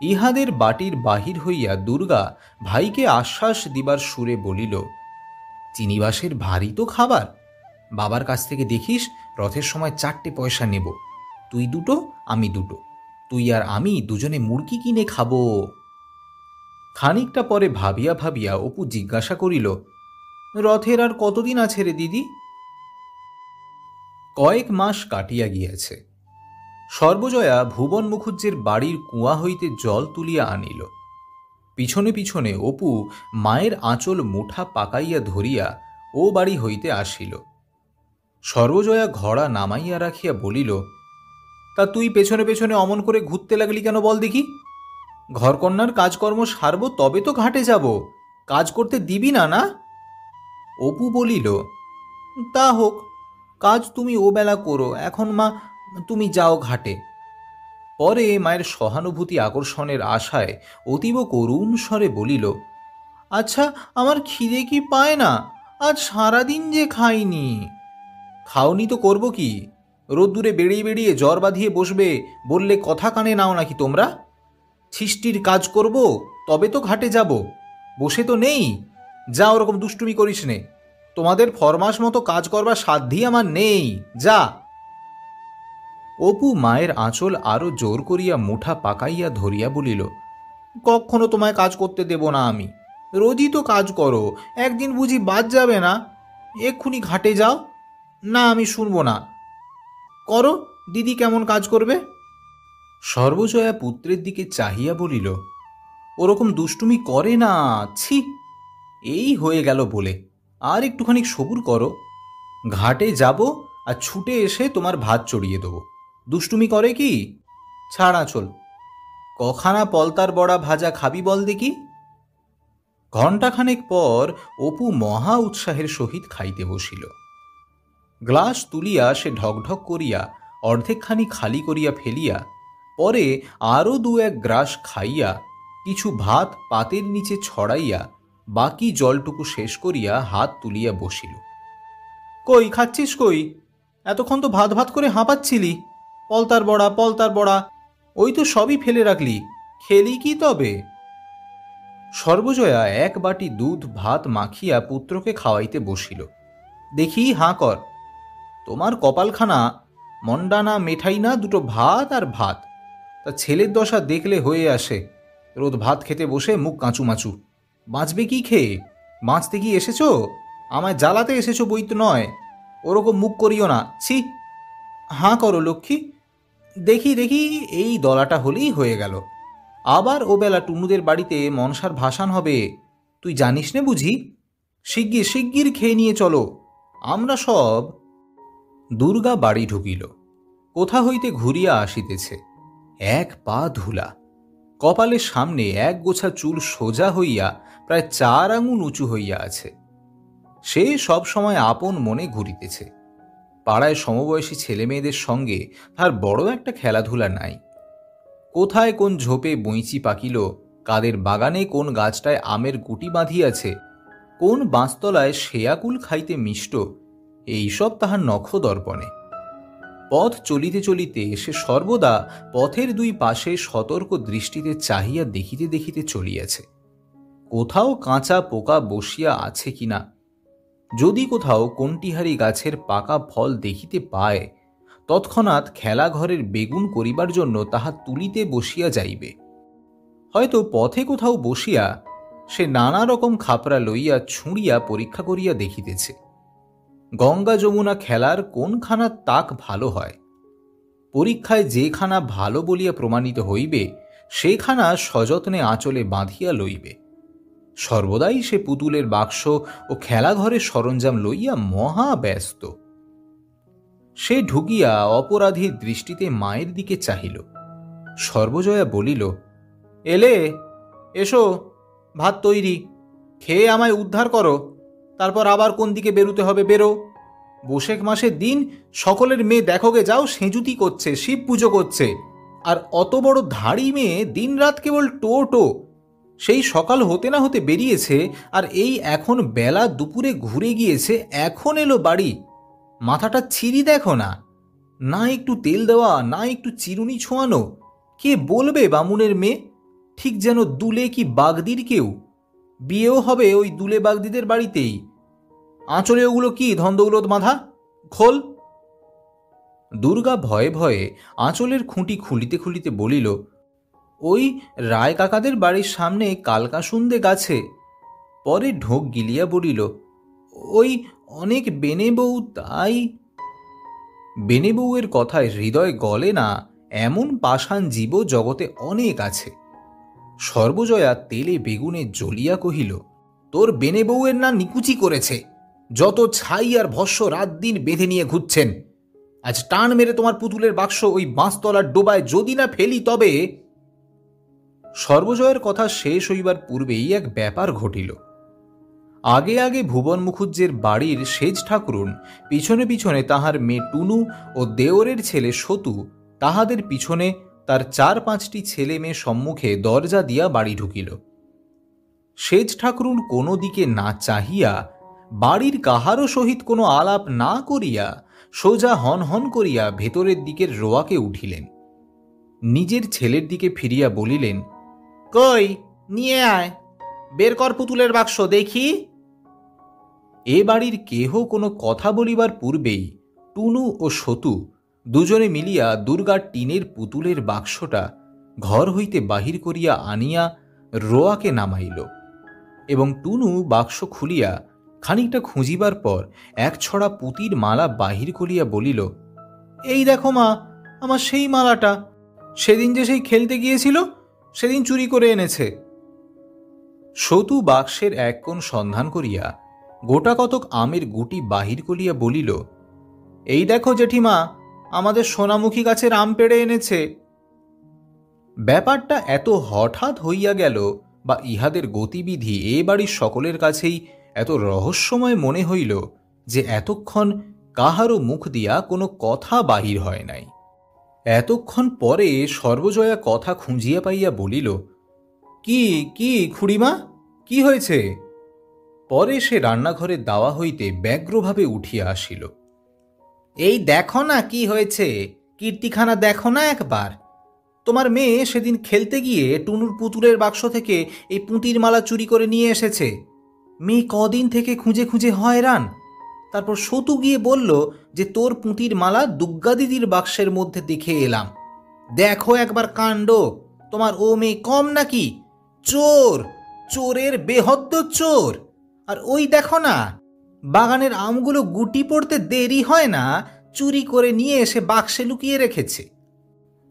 Speaker 1: ইহাদের বাটির বাহির হইয়া দুর্গা ভাইকে আশ্বাস দিবার সুরে বলিল, চিনিবাসের ভারী তো খাবার, বাবার কাছ থেকে দেখিস রথের সময় 4টে পয়সা নেব, তুই দুটো আমি দুটো, তুই আর আমি দুজনে মুড়কি কিনে খাবো। খানিকটা পরে ভাবিয়া ভাবিয়া অপু জিজ্ঞাসা করিল, রথের আর কতদিন আছে রে দিদি? কয়েক মাস কাটিয়া গিয়াছে। সর্বজয়া ভুবন মুখুজ্জের বাড়ির কুয়া হইতে জল তুলিয়া আনিল। পিছনে পিছনে অপু মায়ের আঁচল মুঠা পাকাইয়া ধরিয়া ও বাড়ি হইতে আসিল। সর্বজয়া ঘড়া নামাইয়া রাখিয়া বলিল, তা তুই পেছনে পেছনে অমন করে ঘুরতে লাগলি কেন বল দেখি? ঘরকন্যার কাজকর্ম সারব তবে তো ঘাটে যাব, কাজ করতে দিবি না না? অপু বলিল, তা হোক, কাজ তুমি ও বেলা করো, এখন মা তুমি যাও ঘাটে। পরে মায়ের সহানুভূতি আকর্ষণের আশায় অতীব করুণ স্বরে বলিল, আচ্ছা আমার খিদে কি পায় না? আজ সারাদিন যে খাইনি। খাওনি তো করব কি? রোদ্দুরে বেরিয়ে বেরিয়ে জ্বর বাঁধিয়ে বসবে বললে কথা কানে নাও নাকি তোমরা? ছিষ্টির কাজ করব তবে তো ঘাটে যাব, বসে তো নেই। যা, ওরকম দুষ্টুমি করিস নে, তোমাদের ফরমাস মতো কাজ করবার সাধ্যই আমার নেই, যা। অপু মায়ের আঁচল আরো জোর করিয়া মুঠা পাকাইয়া ধরিয়া বলিল, কখনো তোমায় কাজ করতে দেব না আমি, রোজই তো কাজ করো, একদিন বুঝি বাদ যাবে না? এক্ষুনি ঘাটে যাও। না, আমি শুনব না। করো, দিদি কেমন কাজ করবে? সর্বজয়া পুত্রের দিকে চাহিয়া বলিল, ওরকম দুষ্টুমি করে না, ছি। এই হয়ে গেল বলে, আর একটুখানি সবুর করো। ঘাটে যাব আর ছুটে এসে তোমার ভাত চড়িয়ে দেবো। দুষ্টুমি করে কি? ছাড় আঁচল। কখানা পলতার বড়া ভাজা খাবি বল দেখি? ঘণ্টাখানেক পর অপু মহা উৎসাহের সহিত খাইতে বসিল। গ্লাস তুলিয়া সে ঢকঢক করিয়া অর্ধেকখানি খালি করিয়া ফেলিয়া পরে আরও 2-1 গ্রাস খাইয়া কিছু ভাত পাতের নিচে ছড়াইয়া বাকি জলটুকু শেষ করিয়া হাত তুলিয়া বসিল। কই খাচ্ছিস কই? এতক্ষণ তো ভাত ভাত করে হাঁপাচ্ছিলি। পলতার বড়া, পলতার বড়া, ওই তো সবই ফেলে রাখলি। খেলি কি তবে? সর্বজয়া এক বাটি দুধ ভাত মাখিয়া পুত্রকে খাওয়াইতে বসিল। দেখি হাঁ কর, তোমার কপালখানা মন্ডা না মেঠাই না, দুটো ভাত আর ভাত। তা ছেলের দশা দেখলে হয়ে আসে, রোদ ভাত খেতে বসে মুখ কাঁচুমাচু। বাঁচবে কি খেয়ে? বাঁচতে কি এসেছো? আমায় জ্বালাতে এসেছো বই তো নয়। ওরকম মুখ করিও না, ছি। হাঁ করো লক্ষ্মী, দেখি দেখি এই দলাটা হলেই হয়ে গেল। আবার ও বেলা টুনুদের বাড়িতে মনসার ভাসান হবে, তুই জানিস নে বুঝি? শিগগির শিগগির খেয়ে নিয়ে চলো, আমরা সব। দুর্গা বাড়ি ঢুকিল। কোথা হইতে ঘুরিয়া আসিতেছে, এক পা ধুলা, কপালের সামনে এক গোছা চুল সোজা হইয়া প্রায় 4 আঙুল উঁচু হইয়া আছে। সে সব সময় আপন মনে ঘুরিতেছে। পাড়ায় সমবয়সী ছেলে মেয়েদের সঙ্গে তার বড় একটা খেলাধুলা নাই। কোথায় কোন ঝোপে বইঁচি পাকিল, কাদের বাগানে কোন গাছটায় আমের গুটি বাঁধিয়াছে, কোন বাঁশতলায় শেয়াকুল খাইতে মিষ্ট, এইসব তাহার নখদর্পণে। পথ চলিতে চলিতে সে সর্বদা পথের দুই পাশে সতর্ক দৃষ্টিতে চাহিয়া দেখিতে দেখিতে চলিয়াছে, কোথাও কাঁচা পোকা বসিয়া আছে কিনা। যদি কোথাও কণ্টিহারি গাছের পাকা ফল দেখিতে পায়, তৎক্ষণাৎ খেলাঘরের বেগুন করিবার জন্য তাহা তুলিতে বসিয়া যাইবে। হয়তো পথে কোথাও বসিয়া সে নানা রকম খাপড়া লইয়া ছুঁড়িয়া পরীক্ষা করিয়া দেখিতেছে গঙ্গা যমুনা খেলার কোনখানা তাক ভালো হয়। পরীক্ষায় যেখানা ভালো বলিয়া প্রমাণিত হইবে, সেখানা সযত্নে আঁচলে বাঁধিয়া লইবে। সর্বদাই সে পুতুলের বাক্স ও খেলাঘরের সরঞ্জাম লইয়া মহা ব্যস্ত। সে ঢুকিয়া অপরাধীর দৃষ্টিতে মায়ের দিকে চাহিল। সর্বজয়া বলিল, এলে, এসো, ভাত তৈরি, খেয়ে আমায় উদ্ধার করো, তারপর আবার কোন দিকে বেরুতে হবে বেরো। বৈশাখ মাসের দিন সকলের মেয়ে দেখোগে যাও সেঁজুতি করছে, শিব পুজো করছে, আর অত বড় ধাড়ি মেয়ে দিনরাত কেবল টো টো। সেই সকাল হতে না হতে বেরিয়েছে, আর এই এখন বেলা দুপুরে ঘুরে গিয়েছে, এখন এলো বাড়ি। মাথাটা ছিঁড়ি দেখো না, না একটু তেল দেওয়া, না একটু চিরুনি ছোঁয়ানো। কে বলবে বামুনের মেয়ে? ঠিক যেন দুলে কি বাগদির কেউ। বিয়েও হবে ওই দুলে বাগদিদের বাড়িতেই। আঁচলে ওগুলো কি ধন্দৌলত বাঁধা? খোল। দুর্গা ভয়ে ভয়ে আঁচলের খুঁটি খুলিতে খুলিতে বলিল, ওই রায় কাকাদের বাড়ির সামনে কালকাসুন্দে গাছে। পরে ঢোক গিলিয়া বলিল, ওই অনেক বেনে বউ, তাই। বেনে বউয়ের কথায় হৃদয় গলে না এমন পাষাণ জীব জগতে অনেক আছে। সর্বজয়া তেলে বেগুনে জ্বলিয়া কহিল, তোর বেনে বউয়ের না নিকুচি করেছে, যত ছাই আর ভস্য রাত দিন বেঁধে নিয়ে ঘুরছেন। আজ টান মেরে তোমার পুতুলের বাক্স ওই বাঁশতলার ডোবায় যদি না ফেলি তবে। সর্বজয়ের কথা শেষ হইবার পূর্বেই এক ব্যাপার ঘটিল। আগে আগে ভুবন মুখুজ্জের বাড়ির সেজ ঠাকুরুন পিছনে পিছনে তাহার মেয়ে টুনু ও দেওরের ছেলে সতু, তাহাদের পিছনে তার 4-5টি ছেলে মেয়ে সম্মুখে দরজা দিয়া বাড়ি ঢুকিল। সেজ ঠাকুরুন কোনো দিকে না চাহিয়া, বাড়ির কাহারও সহিত কোনো আলাপ না করিয়া সোজা হন হন করিয়া ভেতরের দিকের রোয়াকে উঠিলেন। নিজের ছেলের দিকে ফিরিয়া বলিলেন, কই নিয়ে আয়, বের কর পুতুলের বাক্স দেখি। এ বাড়ির কেহ কোনো কথা বলিবার পূর্বেই টুনু ও সতু দুজনে মিলিয়া দুর্গার টিনের পুতুলের বাক্সটা ঘর হইতে বাহির করিয়া আনিয়া রোয়াকে নামাইল, এবং টুনু বাক্স খুলিয়া খানিকটা খুঁজিবার পর এক ছড়া পুতির মালা বাহির করিয়া বলিল, এই দেখো মা, আমার সেই মালাটা, সেদিন যে সেই খেলতে গিয়েছিল সেদিন চুরি করে এনেছে। সতু বাক্সের এক কোণ সন্ধান করিয়া গোটা কতক আমের গুটি বাহির করিয়া বলিল, এই দেখো জেঠিমা, আমাদের সোনামুখী গাছের আম পেড়ে এনেছে। ব্যাপারটা এত হঠাৎ হইয়া গেল, বা ইহাদের গতিবিধি এ বাড়ির সকলের কাছেই এত রহস্যময় মনে হইল যে এতক্ষণ কাহারও মুখ দিয়া কোনো কথা বাহির হয় নাই। এতক্ষণ পরে সর্বজয়া কথা খুঁজিয়া পাইয়া বলিল, কি কি খুড়িমা, কি হয়েছে? পরে সে রান্নাঘরের দাওয়া হইতে ব্যগ্রভাবে উঠিয়া আসিল। এই দেখো না কি হয়েছে, কীর্তিখানা দেখো না একবার। তোমার মেয়ে সেদিন খেলতে গিয়ে টুনুর পুতুলের বাক্স থেকে এই পুঁতির মালা চুরি করে নিয়ে এসেছে। মেয়ে কদিন থেকে খুঁজে খুঁজে হয়রান। তারপর সতু গিয়ে বলল যে তোর পুঁতির মালা দুগ্গা দিদির বাক্সের মধ্যে দেখে এলাম। দেখো একবার কাণ্ড, তোমার ও মেয়ে কম নাকি? চোর, চোরের বেহদ্দ চোর। আর ওই দেখো না, বাগানের আমগুলো গুটি পড়তে দেরি হয় না, চুরি করে নিয়ে এসে বাক্সে লুকিয়ে রেখেছে।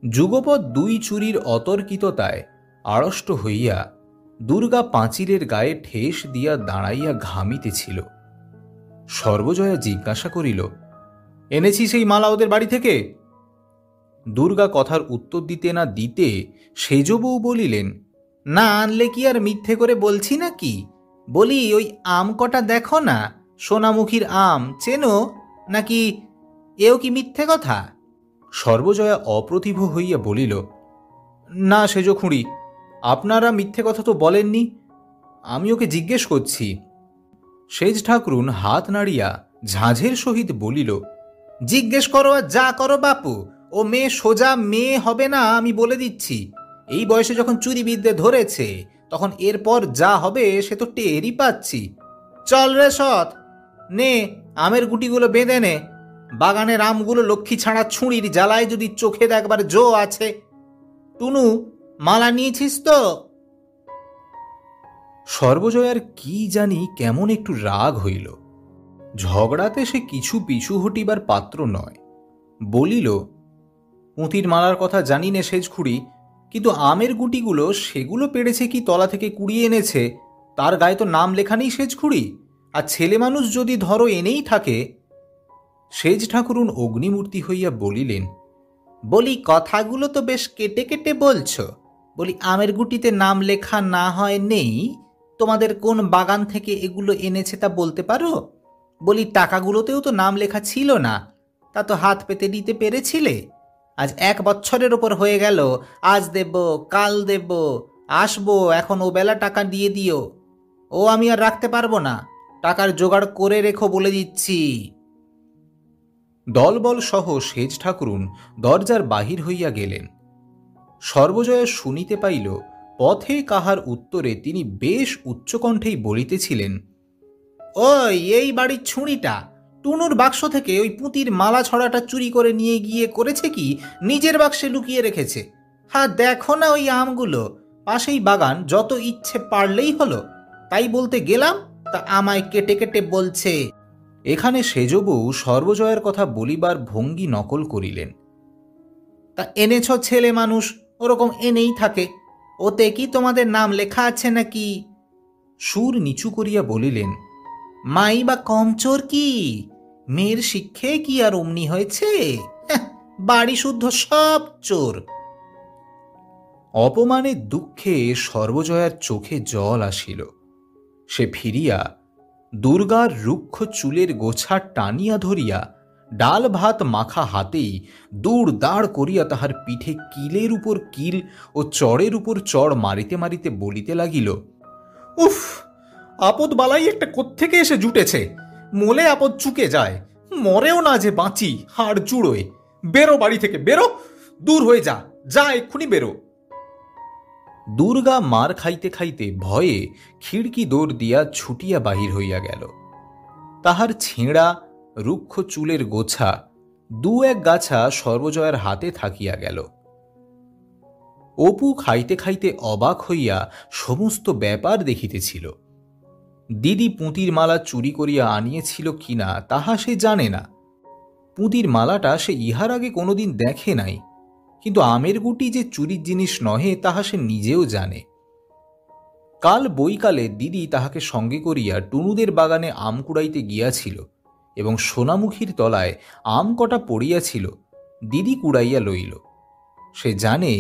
Speaker 1: যুগপৎ দুই চুরির অতর্কিততায় আড়ষ্ট হইয়া দুর্গা পাঁচিলের গায়ে ঠেস দিয়া দাঁড়াইয়া ঘামিতেছিল। সর্বজয়া জিজ্ঞাসা করিল, এনেছি সেই মালা ওদের বাড়ি থেকে? দুর্গা কথার উত্তর দিতে না দিতে সেজবউ বলিলেন, না আনলে কি আর মিথ্যে করে বলছি নাকি? বলি ওই আম কটা দেখো না, সোনামুখীর আম, চেনো নাকি? এও কি মিথ্যে কথা? সর্বজয়া অপ্রতিভ হইয়া বলিল, না সেজ খুঁড়ি, আপনারা মিথ্যে কথা তো বলেননি, আমি ওকে জিজ্ঞেস করছি। সেজ ঠাকরুন হাত নাড়িয়া ঝাঁঝের সহিত বলিল, জিজ্ঞেস করো আর যা করো বাপু, ও মেয়ে সোজা মেয়ে হবে না, আমি বলে দিচ্ছি। এই বয়সে যখন চুরি বিদ্যে ধরেছে, তখন এরপর যা হবে সে তো টেরই পাচ্ছি। চল রে সৎ, নে আমের গুটিগুলো বেঁধে নে। বাগানের আমগুলো লক্ষ্মী ছাড়া ছুঁড়ির জ্বালায় যদি চোখে দেখবার জো আছে। টুনু, মালা নিয়েছিস তো? সর্বজয়ার কি জানি কেমন একটু রাগ হইল। ঝগড়াতে সে কিছু পিছু হটিবার পাত্র নয়। বলিল, পুঁতির মালার কথা জানি নে সেজ খুঁড়ি, কিন্তু আমের গুটিগুলো সেগুলো পেড়েছে কি তলা থেকে কুড়িয়ে এনেছে, তার গায়ে তো নাম লেখা নেই সেজ খুঁড়ি। আর ছেলে মানুষ যদি ধরো এনেই থাকে। সেজ ঠাকুরুন অগ্নিমূর্তি হইয়া বলিলেন, বলি কথাগুলো তো বেশ কেটে কেটে বলছ। বলি আমের গুটিতে নাম লেখা না হয় নেই, তোমাদের কোন বাগান থেকে এগুলো এনেছে তা বলতে পারো? বলি টাকাগুলোতেও তো নাম লেখা ছিল না, তা তো হাত পেতে দিতে পেরেছিলে। আজ 1 বছরের ওপর হয়ে গেল, আজ দেব কাল দেব, আসবো, এখন ও বেলা টাকা দিয়ে দিও। ও আমি আর রাখতে পারবো না, টাকার জোগাড় করে রেখো বলে দিচ্ছি। দলবল সহ সেজ ঠাকুরুন দরজার বাহির হইয়া গেলেন। সর্বজয়া শুনিতে পাইল, পথে কাহার উত্তরে তিনি বেশ উচ্চকণ্ঠেই বলিতেছিলেন, ওই এই বাড়ির ছুঁড়িটা টুনুর বাক্স থেকে ওই পুঁতির মালা ছড়াটা চুরি করে নিয়ে গিয়ে করেছে কি নিজের বাক্সে লুকিয়ে রেখেছে। হ্যাঁ দেখো না ওই আমগুলো, পাশেই বাগান, যত ইচ্ছে পারলেই হলো। তাই বলতে গেলাম, তা আমায় কেটে কেটে বলছে। এখানে সেজবউ সর্বজয়ার কথা বলিবার ভঙ্গি নকল করিলেন। তা এনেছ ছেলে মানুষ, ওরকম এনেই থাকে, ওতে কি তোমাদের নাম লেখা আছে নাকি? সুর নিচু করিয়া বলিলেন, মাই বা কম চোর কি? মেয়ের শিক্ষে কি আর অমনি হয়েছে? বাড়ি শুদ্ধ সব চোর। অপমানের দুঃখে সর্বজয়ার চোখে জল আসিল। সে ফিরিয়া দুর্গার রুক্ষ চুলের গোছা টানিয়া ধরিয়া ডাল ভাত মাখা হাতেই দৌড় দাঁড় করিয়া তাহার পিঠে কিলের উপর কিল ও চড়ের উপর চড় মারিতে মারিতে বলিতে লাগিল, উফ, আপদ বালাই একটা কোত্থেকে এসে জুটেছে। মোলে আপদ চুকে যায়, মরেও না যে বাঁচি হাড় জুড়োয়। বেরো বাড়ি থেকে, বেরো, দূর হয়ে যা, যা এক্ষুনি বেরো। দুর্গা মার খাইতে খাইতে ভয়ে খিড়কি দৌড় দিয়া ছুটিয়া বাহির হইয়া গেল। তাহার ছেঁড়া রুক্ষ চুলের গোছা 2-1 গাছা সর্বজয়ার হাতে থাকিয়া গেল। অপু খাইতে খাইতে অবাক হইয়া সমস্ত ব্যাপার দেখিতেছিল। দিদি পুঁতির মালা চুরি করিয়া আনিয়েছিল কিনা তাহা সে জানে না। পুঁতির মালাটা সে ইহার আগে কোনোদিন দেখে নাই, কিন্তু আমের গুটি যে চুরির জিনিস নহে তাহা সে নিজেও জানে। কাল বৈকালে দিদি তাহাকে সঙ্গে করিয়া টুনুদের বাগানে আম কুড়াইতে গিয়াছিল এবং সোনামুখীর তলায় আম কটা পড়িয়াছিল, দিদি কুড়াইয়া লইল। সে জানে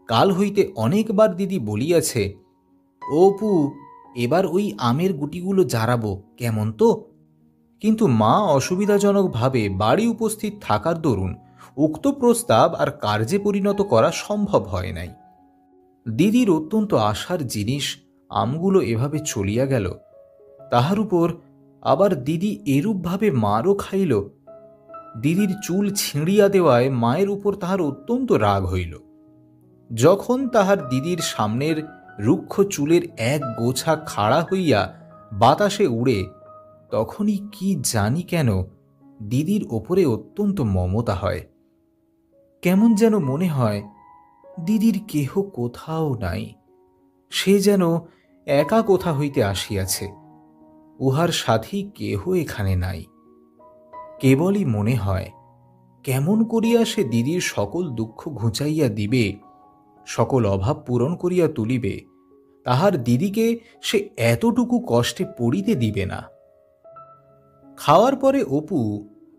Speaker 1: কাল হইতে অনেকবার দিদি বলিয়াছে, অপু, এবার ওই আমের গুটিগুলো জারাবো, কেমন তো? কিন্তু মা অসুবিধাজনকভাবে বাড়ি উপস্থিত থাকার দরুন উক্ত প্রস্তাব আর কার্যে পরিণত করা সম্ভব হয় নাই। দিদির অত্যন্ত আশার জিনিস আমগুলো এভাবে চলিয়া গেল। তাহার উপর আবার দিদি এরূপভাবে মারও খাইল। দিদির চুল ছিঁড়িয়া দেওয়ায় মায়ের উপর তাহার অত্যন্ত রাগ হইল। যখন তাহার দিদির সামনের রুক্ষ চুলের এক গোছা খাড়া হইয়া বাতাসে উড়ে, তখনই কি জানি কেন দিদির ওপরে অত্যন্ত মমতা হয়। কেমন যেন মনে হয় দিদির কেহ কোথাও নাই, সে যেন একা কোথা হইতে আসিয়াছে, উহার সাথী কেহ এখানে নাই। কেবলই মনে হয় কেমন করিয়া সে দিদির সকল দুঃখ ঘুচাইয়া দিবে, সকল অভাব পূরণ করিয়া তুলিবে, তাহার দিদিকে সে এতটুকু কষ্টে পড়িতে দিবে না। খাওয়ার পরে অপু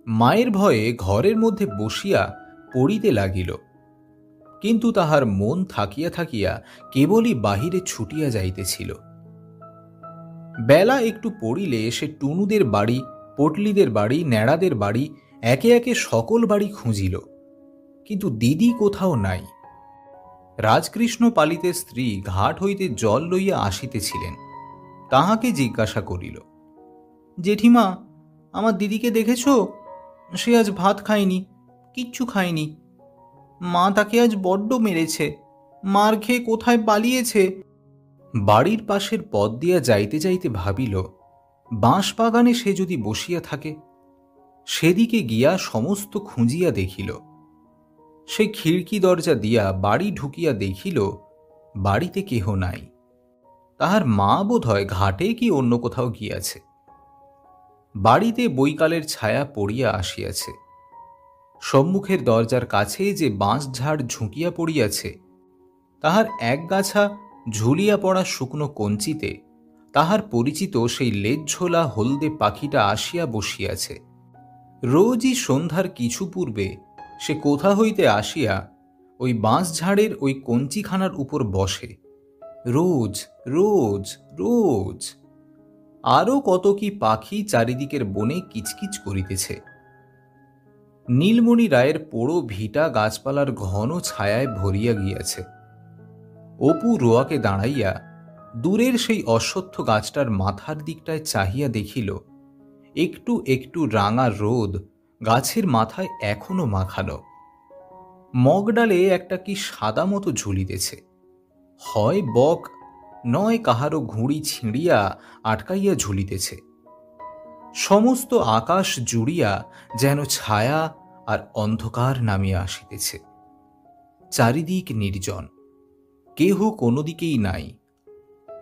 Speaker 1: মায়ের ভয়ে ঘরের মধ্যে বসিয়া পড়িতে লাগিল, কিন্তু তাহার মন থাকিয়া থাকিয়া কেবলই বাহিরে ছুটিয়া যাইতেছিল। বেলা একটু পড়িলে সে টুনুদের বাড়ি, পটলিদের বাড়ি, ন্যাড়াদের বাড়ি, একে একে সকল বাড়ি খুঁজিল, কিন্তু দিদি কোথাও নাই। রাজকৃষ্ণ পালিতের স্ত্রী ঘাট হইতে জল লইয়া আসিতেছিলেন, তাহাকে জিজ্ঞাসা করিল, জেঠিমা, আমার দিদিকে দেখেছ? সে আজ ভাত খায়নি, কিচ্ছু খায়নি। মা তাকে আজ বড্ড মেরেছে, মার খেয়ে কোথায় পালিয়েছে। বাড়ির পাশের পথ দিয়া যাইতে যাইতে ভাবিল, বাঁশ বাগানে সে যদি বসিয়া থাকে। সেদিকে গিয়া সমস্ত খুঁজিয়া দেখিল। সে খিড়কি দরজা দিয়া বাড়ি ঢুকিয়া দেখিল বাড়িতে কেহ নাই। তাহার মা বোধ হয় ঘাটে কি অন্য কোথাও গিয়াছে। বাড়িতে বৈকালের ছায়া পড়িয়া আসিয়াছে। সম্মুখের দরজার কাছে যে বাঁশ ঝাড় ঝুঁকিয়া পড়িয়াছে, তাহার এক গাছা ঝুলিয়া পড়া শুকনো কঞ্চিতে তাহার পরিচিত সেই লেজঝোলা হলদে পাখিটা আসিয়া বসিয়াছে। রোজই সন্ধ্যার কিছু পূর্বে সে কোথা হইতে আসিয়া ওই বাঁশ ঝাড়ের ওই কঞ্চিখানার উপর বসে, রোজ রোজ রোজ। আরও কত কি পাখি চারিদিকের বনে কিচকিচ করিতেছে। নীলমণি রায়ের পোড়ো ভিটা গাছপালার ঘন ছায়ায় ভরিয়া গিয়াছে। অপু রোয়াকে দাঁড়াইয়া দূরের সেই অশ্বত্থ গাছটার মাথার দিকটায় চাহিয়া দেখিল, একটু একটু রাঙা রোদ গাছের মাথায় এখনো মাখানো। মগডালে একটা কি সাদা মতো ঝুলিতেছে, হয় বক, নয় কাহারও ঘুড়ি ছিঁড়িয়া আটকাইয়া ঝুলিতেছে। সমস্ত আকাশ জুড়িয়া যেন ছায়া আর অন্ধকার নামিয়া আসিতেছে। চারিদিক নির্জন, কেহ কোনো দিকেই নাই।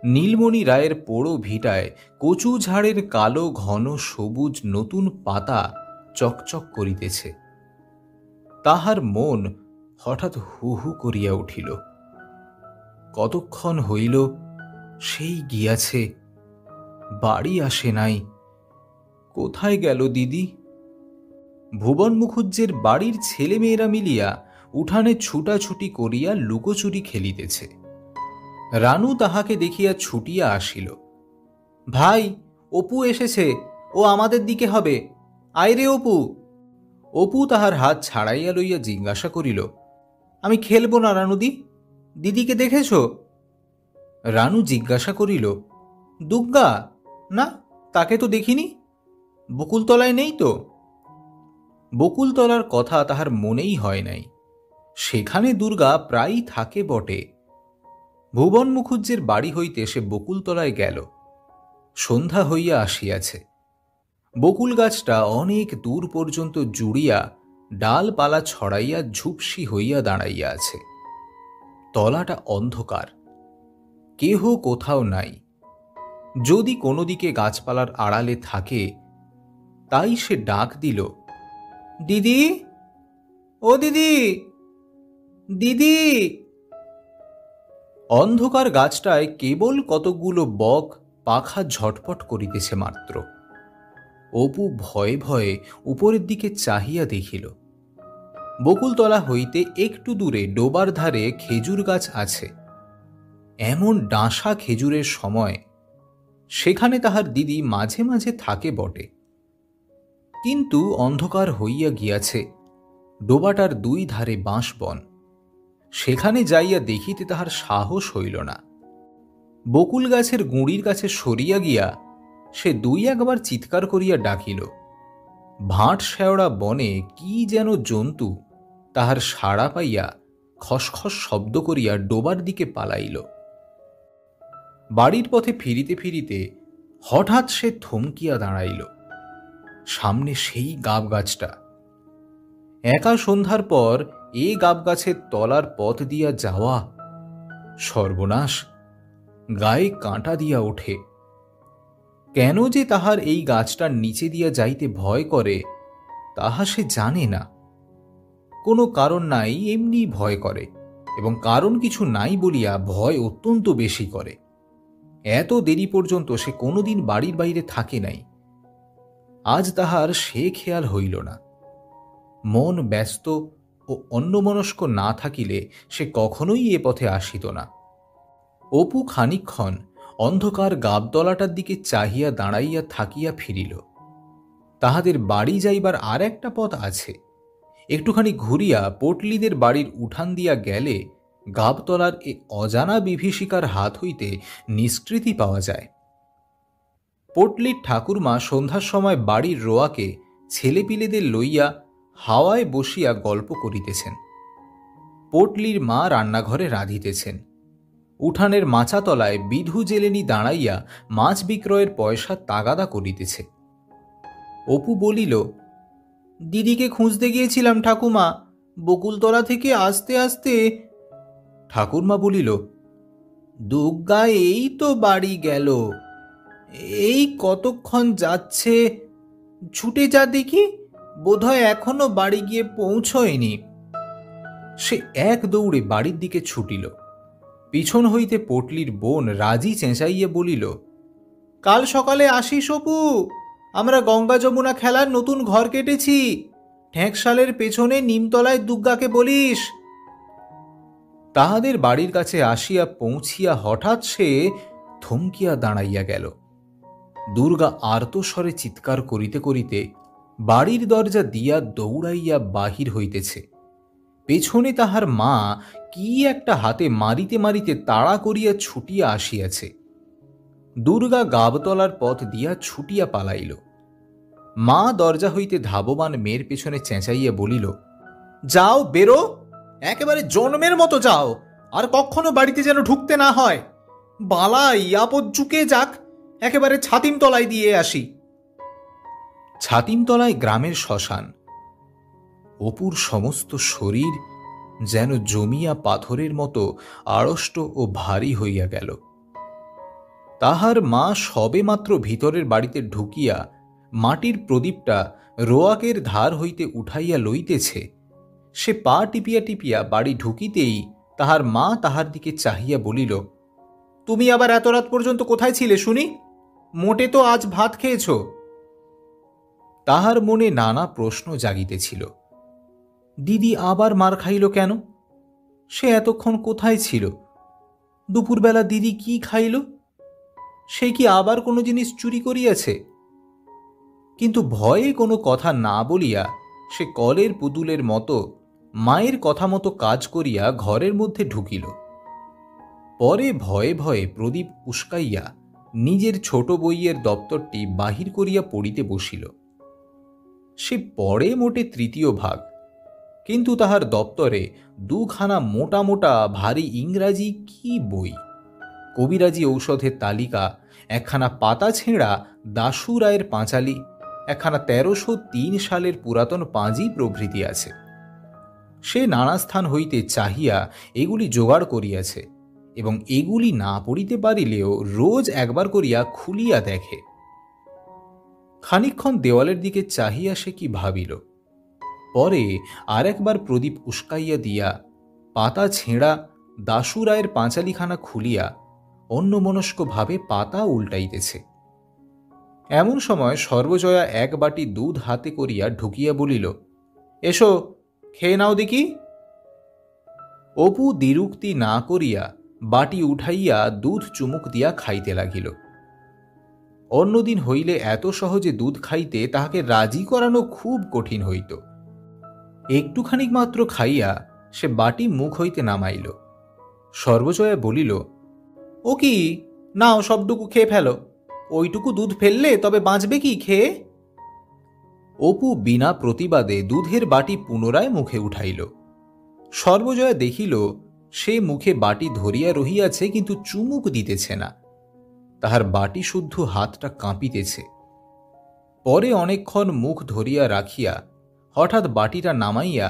Speaker 1: নীলমণি রায়ের পোড়ো ভিটায় কচু ঝাড়ের কালো ঘন সবুজ নতুন পাতা চকচক করিতেছে। তাহার মন হঠাৎ হু হু করিয়া উঠিল। কতক্ষণ হইল সেই গিয়াছে, বাড়ি আসে নাই। কোথায় গেল দিদি? ভুবন মুখুজ্জের বাড়ির ছেলেমেয়েরা মিলিয়া উঠানে ছুটাছুটি করিয়া লুকোচুরি খেলিতেছে। রানু তাহাকে দেখিয়া ছুটিয়া আসিল। ভাই, অপু এসেছে, ও আমাদের দিকে হবে, আয় রে অপু। অপু তাহার হাত ছাড়াইয়া লইয়া জিজ্ঞাসা করিল, আমি খেলব না রানুদি, দিদিকে দেখেছ? রানু জিজ্ঞাসা করিল, দুগ্গা? না, তাকে তো দেখিনি। বকুলতলায় নেই তো? বকুলতলার কথা তাহার মনেই হয় নাই। সেখানে দুর্গা প্রায়ই থাকে বটে। ভুবন মুখুজ্জের বাড়ি হইতে সে বকুলতলায় গেল। সন্ধ্যা হইয়া আসিয়াছে। বকুল গাছটা অনেক দূর পর্যন্ত জুড়িয়া ডালপালা ছড়াইয়া ঝুপসি হইয়া দাঁড়াইয়া আছে। তলাটা অন্ধকার, কেহ কোথাও নাই। যদি কোনো দিকে গাছপালার আড়ালে থাকে, তাই সে ডাক দিল, দিদি, ও দিদি, দিদি। অন্ধকার গাছটায় কেবল কতকগুলো বক পাখা ঝটপট করিতেছে মাত্র। অপু ভয়ে ভয়ে উপরের দিকে চাহিয়া দেখিল, বকুলতলা হইতে একটু দূরে ডোবার ধারে খেজুর গাছ আছে। এমন ডাঁসা খেজুরের সময় সেখানে তাহার দিদি মাঝে মাঝে থাকে বটে, কিন্তু অন্ধকার হইয়া গিয়াছে। ডোবাটার দুই ধারে বাঁশ বন, সেখানে যাইয়া দেখিতে তাহার সাহস হইল না। বকুল গাছের গুঁড়ির কাছে সরিয়া গিয়া সে দুই একবার চিৎকার করিয়া ডাকিল। ভাঁট শেওড়া বনে কি যেন জন্তু তাহার সাড়া পাইয়া খসখস শব্দ করিয়া ডোবার দিকে পালাইল। বাড়ির পথে ফিরিতে ফিরিতে হঠাৎ সে থমকিয়া দাঁড়াইল। সামনে সেই গাব গাছটা। একা সন্ধ্যার পর এ গাব গাছের তলার পথ দিয়া যাওয়া, সর্বনাশ! গায়ে কাঁটা দিয়া ওঠে। কেন যে তাহার এই গাছটার নিচে দিয়া যাইতে ভয় করে তাহা সে জানে না। কোনো কারণ নাই, এমনি ভয় করে, এবং কারণ কিছু নাই বলিয়া ভয় অত্যন্ত বেশি করে। এত দেরি পর্যন্ত সে কোনোদিন বাড়ির বাইরে থাকে নাই। আজ তাহার সে খেয়াল হইল না। মন ব্যস্ত ও অন্যমনস্ক না থাকিলে সে কখনোই এ পথে আসিত না। অপু খানিকক্ষণ অন্ধকার গাবতলাটার দিকে চাহিয়া দাঁড়াইয়া থাকিয়া ফিরিল। তাহাদের বাড়ি যাইবার আর একটা পথ আছে। একটুখানি ঘুরিয়া পটলিদের বাড়ির উঠান দিয়া গেলে গাবতলার এ অজানা বিভীষিকার হাত হইতে নিষ্কৃতি পাওয়া যায়। পটলির ঠাকুরমা সন্ধ্যার সময় বাড়ির রোয়াকে ছেলেপিলেদের লইয়া হাওয়ায় বসিয়া গল্প করিতেছেন। পটলির মা রান্নাঘরে রাঁধিতেছেন। উঠানের মাচাতলায় বিধু জেলেনি দাঁড়াইয়া মাছ বিক্রয়ের পয়সা তাগাদা করিতেছে। অপু বলিল, দিদিকে খুঁজতে গিয়েছিলাম ঠাকুমা, বকুলতলা থেকে আসতে আসতে। ঠাকুরমা বলিল, দুগ্গা এই তো বাড়ি গেল, এই কতক্ষণ যাচ্ছে, ছুটে যা দেখি, বোধহয় এখনো বাড়ি গিয়ে পৌঁছয়নি। সে এক দৌড়ে বাড়ির দিকে ছুটিল। পিছন হইতে পটলির বোন রাজি চেঁচাইয়া বলিল, কাল সকালে আসিস অপু, আমরা গঙ্গা যমুনা খেলার নতুন ঘর কেটেছি, ঠ্যাঁকশালের পেছনে নিমতলায় দুগ্গাকে বলিস। তাহাদের বাড়ির কাছে আসিয়া পৌঁছিয়া হঠাৎ সে থমকিয়া দাঁড়াইয়া গেল। দুর্গা আর্তস্বরে চিৎকার করিতে করিতে বাড়ির দরজা দিয়া দৌড়াইয়া বাহির হইতেছে। পেছনে তাহার মা কি একটা হাতে মারিতে মারিতে তাড়া করিয়া ছুটিয়া আসিয়াছে। দুর্গা গাবতলার পথ দিয়া ছুটিয়া পালাইল। মা দরজা হইতে ধাবমান মেয়ের পেছনে চেঁচাইয়া বলিল, যাও, বেরো, একেবারে জন্মের মতো যাও, আর কখনো বাড়িতে যেন ঢুকতে না হয়। বালাই আপদ চুকে যাক, একেবারে ছাতিমতলায় দিয়ে আসি। ছাতিমতলায় গ্রামের শ্মশান। অপুর সমস্ত শরীর যেন জমিয়া পাথরের মতো আড়ষ্ট ও ভারী হইয়া গেল। তাহার মা সবে মাত্র ভিতরের বাড়িতে ঢুকিয়া মাটির প্রদীপটা রোয়াকের ধার হইতে উঠাইয়া লইতেছে। সে পা টিপিয়া টিপিয়া বাড়ি ঢুকিতেই তাহার মা তাহার দিকে চাহিয়া বলিল, তুমি আবার এত রাত পর্যন্ত কোথায় ছিলে শুনি? মোটে তো আজ ভাত খেয়েছ। তাহার মনে নানা প্রশ্ন জাগিতেছিল। দিদি আবার মার খাইল কেন? সে এতক্ষণ কোথায় ছিল? দুপুরবেলা দিদি কি খাইল? সে কি আবার কোনো জিনিস চুরি করিয়াছে? কিন্তু ভয়ে কোনো কথা না বলিয়া সে কলের পুতুলের মতো মায়ের কথা মতো কাজ করিয়া ঘরের মধ্যে ঢুকিল। পরে ভয়ে ভয়ে প্রদীপ উস্কাইয়া নিজের ছোট বইয়ের দপ্তরটি বাহির করিয়া পড়িতে বসিল। সে পড়ে মোটে তৃতীয় ভাগ, কিন্তু তাহার দপ্তরে দুখানা মোটা মোটা ভারী ইংরাজি কি বই, কবিরাজি ঔষধের তালিকা, একখানা পাতা ছেঁড়া দাশু রায়ের পাঁচালী, একখানা ১৩০৩ সালের পুরাতন পাঁজি প্রভৃতি আছে। সে নানা স্থান হইতে চাহিয়া এগুলি জোগাড় করিয়াছে, এবং এগুলি না পড়িতে পারিলেও রোজ একবার করিয়া খুলিয়া দেখে। খানিকক্ষণ দেওয়ালের দিকে চাহিয়া সে কি ভাবিল। পরে আর একবার প্রদীপ উস্কাইয়া দিয়া পাতা ছেঁড়া দাশু রায়ের পাঁচালিখানা খুলিয়া অন্যমনস্কভাবে পাতা উল্টাইতেছে। এমন সময় সর্বজয়া এক বাটি দুধ হাতে করিয়া ঢুকিয়া বলিল, এসো, খেয়ে নাও দেখি। অপু দ্বিরুক্তি না করিয়া বাটি উঠাইয়া দুধ চুমুক দিয়া খাইতে লাগিল। অন্যদিন হইলে এত সহজে দুধ খাইতে তাহাকে রাজি করানো খুব কঠিন হইত। একটুখানিক মাত্র খাইয়া সে বাটি মুখ হইতে নামাইল। সর্বজয়া বলিল, ও কি, নাও সবটুকু খেয়ে ফেলো। ওইটুকু দুধ ফেললে তবে বাঁচবে কি খেয়ে? অপু বিনা প্রতিবাদে দুধের বাটি পুনরায় মুখে উঠাইল। সর্বজয়া দেখিল সে মুখে বাটি ধরিয়া রহিয়াছে, কিন্তু চুমুক দিতেছে না। তাহার বাটি শুদ্ধ হাতটা কাঁপিতেছে। পরে অনেকক্ষণ মুখ ধরিয়া রাখিয়া হঠাৎ বাটিটা নামাইয়া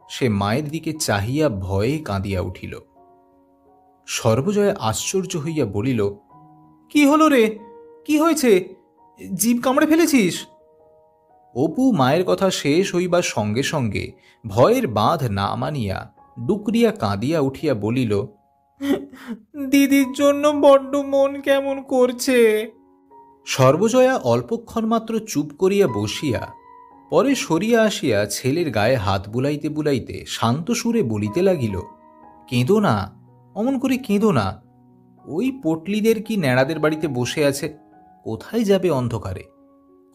Speaker 1: সে মায়ের দিকে চাহিয়া ভয়ে কাঁদিয়া উঠিল। সর্বজয়া আশ্চর্য হইয়া বলিল, কি হলো রে? কি হয়েছে? জিভ কামড়ে ফেলেছিস? অপু মায়ের কথা শেষ হইবার সঙ্গে সঙ্গে ভয়ের বাঁধ না মানিয়া ডুকরিয়া কাঁদিয়া উঠিয়া বলিল, দিদির জন্য বড্ড মন কেমন করছে। সর্বজয়া অল্পক্ষণ মাত্র চুপ করিয়া বসিয়া পরে সরিয়া আসিয়া ছেলের গায়ে হাত বুলাইতে বুলাইতে শান্ত সুরে বলিতে লাগিল, কেঁদো না, অমন করে কেঁদো না। ওই পটলিদের কি ন্যাড়াদের বাড়িতে বসে আছে, কোথায় যাবে অন্ধকারে?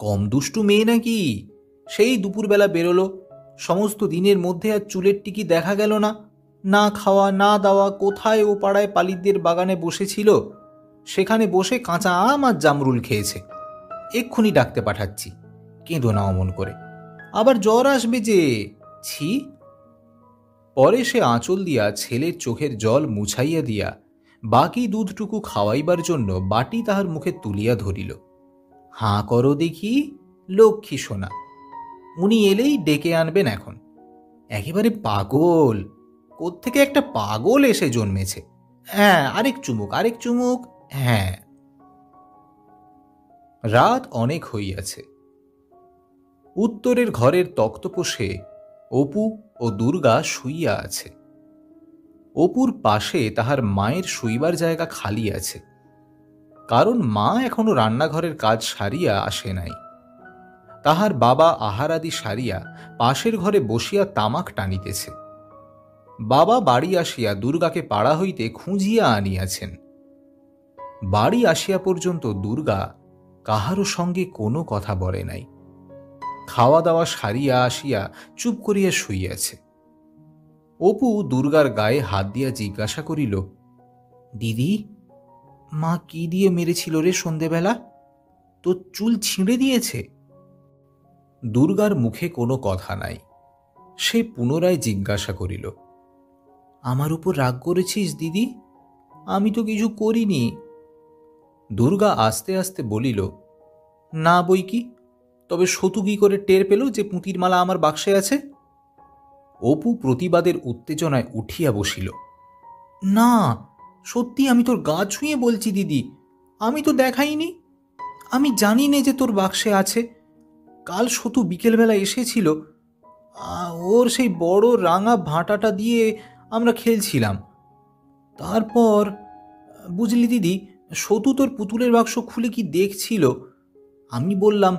Speaker 1: কম দুষ্টু মেয়ে নাকি? সেই দুপুরবেলা বেরোলো, সমস্ত দিনের মধ্যে আর চুলের টিকি দেখা গেল না। না খাওয়া না দাওয়া, কোথায় ও পাড়ায় পালিতদের বাগানে বসেছিল, সেখানে বসে কাঁচা আম আর জামরুল খেয়েছে। এক্ষুনি ডাকতে পাঠাচ্ছি, কেঁদো না অমন করে, আবার জ্বর আসবে যে। ছি। পরে সে আঁচল দিয়া ছেলের চোখের জল মুছাইয়া দিয়া বাকি দুধটুকু খাওয়াইবার জন্য বাটি তাহার মুখে তুলিয়া ধরিল। হাঁ করো দেখি, লক্ষ্মী সোনা, উনি এলেই ডেকে আনবেন এখন। একেবারে পাগল, কোত্থেকে একটা পাগল এসে জন্মেছে। হ্যাঁ, আরেক চুমুক, আরেক চুমুক। হ্যাঁ। রাত অনেক হইয়াছে। উত্তরের ঘরের তক্তপোষে অপু ও দুর্গা শুইয়া আছে। অপুর পাশে তাহার মায়ের শুইবার জায়গা খালি আছে, কারণ মা এখনো রান্নাঘরের কাজ সারিয়া আসে নাই। তাহার বাবা আহারাদি সারিয়া পাশের ঘরে বসিয়া তামাক টানিতেছে। বাবা বাড়ি আসিয়া দুর্গাকে পাড়া হইতে খুঁজিয়া আনিয়াছেন। বাড়ি আসিয়া পর্যন্ত দুর্গা কাহারও সঙ্গে কোনো কথা বলে নাই। খাওয়া দাওয়া সারিয়া আসিয়া চুপ করিয়া শুইয়াছে। অপু দুর্গার গায়ে হাত দিয়া জিজ্ঞাসা করিল, দিদি, মা কি দিয়ে মেরেছিল রে সন্ধেবেলা? তোর চুল ছিঁড়ে দিয়েছে? দুর্গার মুখে কোনো কথা নাই। সে পুনরায় জিজ্ঞাসা করিল, আমার উপর রাগ করেছিস দিদি? আমি তো কিছু করিনি। দুর্গা আস্তে আস্তে বলিল, না বই কি, তবে সতু কি করে টের পেল যে পুঁতির মালা আমার বাক্সে আছে? অপু প্রতিবাদের উত্তেজনায় উঠিয়া বসিল। না, সত্যি আমি তোর গা ছুঁয়ে বলছি দিদি, আমি তো দেখাইনি। আমি জানি নে যে তোর বাক্সে আছে। কাল সতু বিকেলবেলা এসেছিল, ওর সেই বড় রাঙা ভাঁটাটা দিয়ে আমরা খেলছিলাম। তারপর বুঝলি দিদি, সতু তোর পুতুলের বাক্স খুলে কি দেখছিল। আমি বললাম,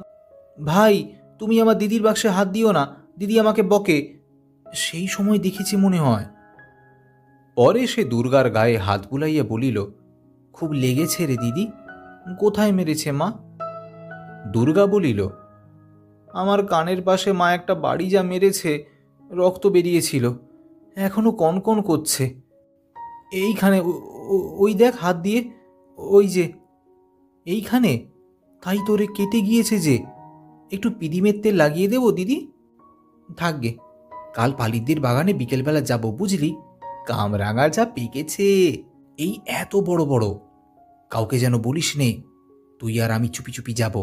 Speaker 1: ভাই তুমি আমার দিদির বাক্সে হাত দিও না, দিদি আমাকে বকে। সেই সময় দেখেছি মনে হয়। পরে সে দুর্গার গায়ে হাত বুলাইয়া বলিল, খুব লেগেছে রে দিদি? কোথায় মেরেছে মা? দুর্গা বলিল, আমার কানের পাশে মা একটা বাড়ি যা মেরেছে, রক্ত বেরিয়েছিল, এখনো কনকন করছে। এইখানে, ওই দেখ হাত দিয়ে, ওই যে এইখানে। তাই তোরে কেটে গিয়েছে যে। একটু পিদিমের তেল লাগিয়ে দেবো দিদি? থাকবে, কাল পালিতদের বাগানে বিকেলবেলা যাব, বুঝলি? কামরাঙা যা পেকেছে, এই এত বড় বড়। কাউকে যেন বলিস নে, তুই আর আমি চুপি চুপি যাব।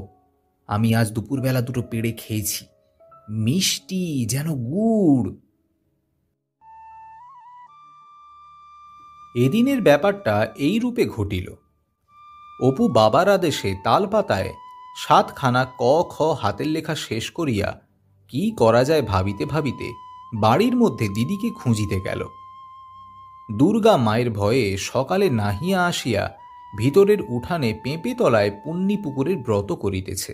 Speaker 1: আমি আজ দুপুরবেলা দুটো পেড়ে খেয়েছি, মিষ্টি যেন গুড়। এদিনের ব্যাপারটা এই রূপে ঘটিল। অপু বাবার আদেশে তালপাতায় 7খানা ক খ হাতের লেখা শেষ করিয়া কি করা যায় ভাবিতে ভাবিতে বাড়ির মধ্যে দিদিকে খুঁজিতে গেল। দুর্গা মায়ের ভয়ে সকালে নাহিয়া আসিয়া ভিতরের উঠানে পেঁপে তলায় পুণ্যি পুকুরের ব্রত করিতেছে।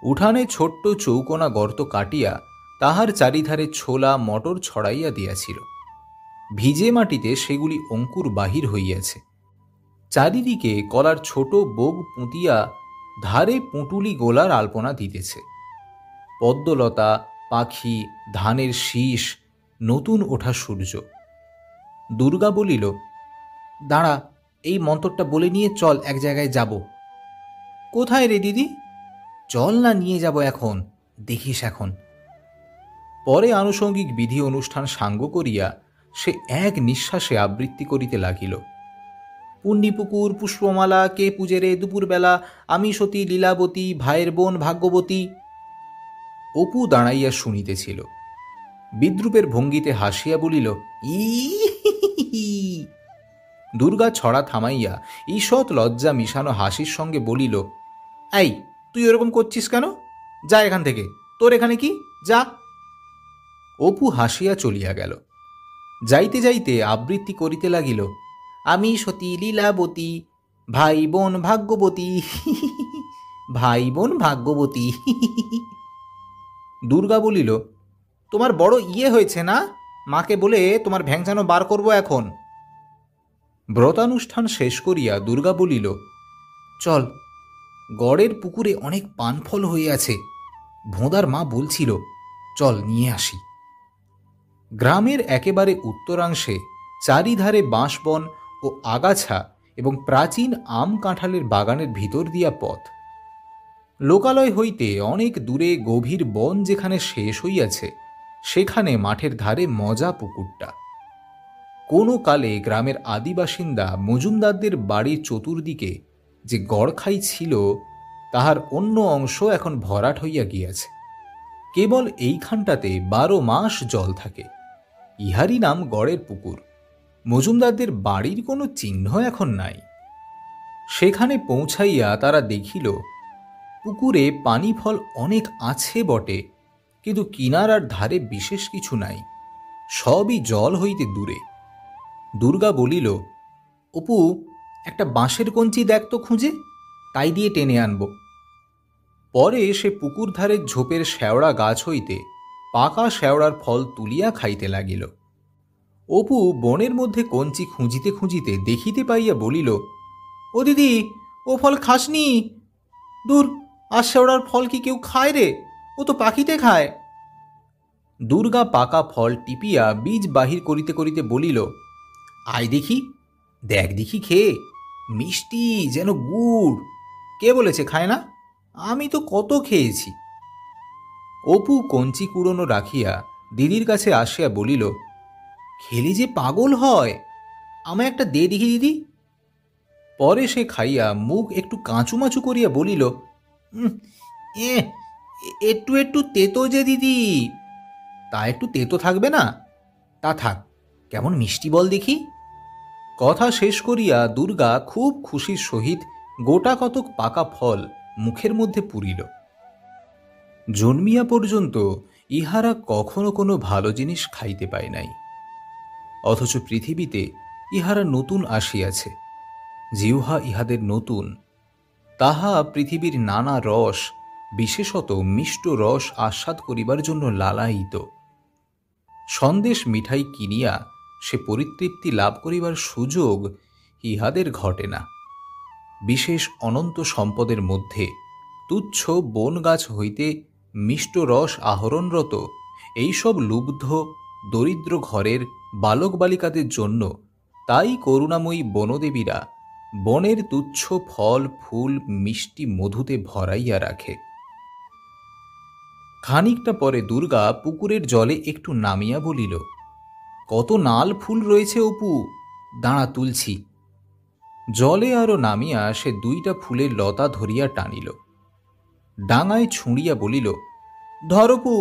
Speaker 1: উঠানে ছোট্ট চৌকোনা গর্ত কাটিয়া তাহার চারিধারে ছোলা মটর ছড়াইয়া দিয়াছিল। ভিজে মাটিতে সেগুলি অঙ্কুর বাহির হইয়াছে। চারিদিকে কলার ছোট বোগ পুঁতিয়া ধারে পুঁটুলি গোলার আলপনা দিতেছে। পদ্মলতা, পাখি, ধানের শীষ, নতুন ওঠা সূর্য। দুর্গা বলিল, দাঁড়া, এই মন্ত্রটা বলে নিয়ে চল, এক জায়গায় যাব। কোথায় রে দিদি? চল না, নিয়ে যাব এখন, দেখিস এখন। পরে আনুষঙ্গিক বিধি অনুষ্ঠান সাঙ্গ করিয়া সে এক নিঃশ্বাসে আবৃত্তি করিতে লাগিল। পুণ্যিপুকুর পুষ্পমালা কে পূজে রে দুপুরবেলা, আমি সতী লীলাবতী, ভাইয়ের বোন ভাগ্যবতী। অপু দাঁড়াইয়া শুনিতেছিল। বিদ্রুপের ভঙ্গিতে হাসিয়া বলিল, ই। দুর্গা ছড়া থামাইয়া ঈষৎ লজ্জা মিশানো হাসির সঙ্গে বলিল, এই, তুই ওরকম করছিস কেন? যা এখান থেকে, তোর এখানে কি, যা। অপু হাসিয়া চলিয়া গেল। যাইতে যাইতে আবৃত্তি করিতে লাগিল, আমি সতী লীলাবতী, ভাই বোন ভাগ্যবতী, ভাই বোন ভাগ্যবতী। দুর্গা বলিল, তোমার বড় ইয়ে হয়েছে না? মাকে বলে তোমার ভ্যাংচানো বার করব এখন। ব্রতানুষ্ঠান শেষ করিয়া দুর্গা বলিল, চল, গড়ের পুকুরে অনেক পানফল হইয়াছে, ভোঁদার মা বলছিল, চল নিয়ে আসি। গ্রামের একেবারে উত্তরাংশে চারিধারে বাঁশবন ও আগাছা এবং প্রাচীন আম কাঁঠালের বাগানের ভিতর দিয়া পথ। লোকালয় হইতে অনেক দূরে গভীর বন যেখানে শেষ হইয়াছে, সেখানে মাঠের ধারে মজা পুকুরটা। কোনো কালে গ্রামের আদিবাসিন্দা মজুমদারদের বাড়ির চতুর্দিকে যে গড়খাই ছিল, তাহার অন্য অংশ এখন ভরাট হইয়া গিয়াছে। কেবল এইখানটাতে 12 মাস জল থাকে। ইহারই নাম গড়ের পুকুর। মজুমদারদের বাড়ির কোনো চিহ্ন এখন নাই। সেখানে পৌঁছাইয়া তারা দেখিল, পুকুরে পানি ফল অনেক আছে বটে, কিন্তু কিনারার ধারে বিশেষ কিছু নাই, সবই জল হইতে দূরে। দুর্গা বলিল, অপু, একটা বাঁশের কঞ্চি দেখ তো খুঁজে, তাই দিয়ে টেনে আনব। পরে সে পুকুর ধারের ঝোপের শেওড়া গাছ হইতে পাকা শেওড়ার ফল তুলিয়া খাইতে লাগিল। অপু বনের মধ্যে কঞ্চি খুঁজিতে খুঁজিতে দেখিতে পাইয়া বলিল, ও দিদি, ও ফল খাসনি? দূর, আর শেওড়ার ফল কি কেউ খায় রে? ও তো পাখিতে খায়। দুর্গা পাকা ফল টিপিয়া বীজ বাহির করিতে করিতে বলিল, আয় দেখি, দেখ দেখি খেয়ে, মিষ্টি যেন গুড়। কে বলেছে খায় না? আমি তো কত খেয়েছি। অপু কঞ্চি কুড়োনো রাখিয়া দিদির কাছে আসিয়া বলিল, খেলে যে পাগল হয়, আমায় একটা দে দেখি দিদি। পরে সে খাইয়া মুখ একটু কাঁচুমাচু করিয়া বলিল, একটু একটু তেতো যে দিদি। তা একটু তেতো থাকবে না? তা থাক, কেমন মিষ্টি বল দেখি। কথা শেষ করিয়া দুর্গা খুব খুশির সহিত গোটা কতক পাকা ফল মুখের মধ্যে পুরিল। জন্মিয়া পর্যন্ত ইহারা কখনো কোনো ভালো জিনিস খাইতে পায় নাই, অথচ পৃথিবীতে ইহারা নতুন আসিয়াছে, জিহ্বা ইহাদের নতুন। তাহা পৃথিবীর নানা রস, বিশেষত মিষ্ট রস আস্বাদ করিবার জন্য লালায়িত। সন্দেশ মিঠাই কিনিয়া সে পরিতৃপ্তি লাভ করিবার সুযোগ ইহাদের ঘটে না। বিশেষ অনন্ত সম্পদের মধ্যে তুচ্ছ বন গাছ হইতে মিষ্ট রস আহরণরত এইসব লুব্ধ দরিদ্র ঘরের বালক বালিকাদের জন্য তাই করুণাময়ী বনদেবীরা বনের তুচ্ছ ফল ফুল মিষ্টি মধুতে ভরাইয়া রাখে। খানিকটা পরে দুর্গা পুকুরের জলে একটু নামিয়া বলিল, কত নাল ফুল রয়েছে অপু, দাঁড়া তুলছি। জলে আরো নামিয়া সে 2টা ফুলের লতা ধরিয়া টানিল। ডাঙায় ছুঁড়িয়া বলিল, ধর অপু।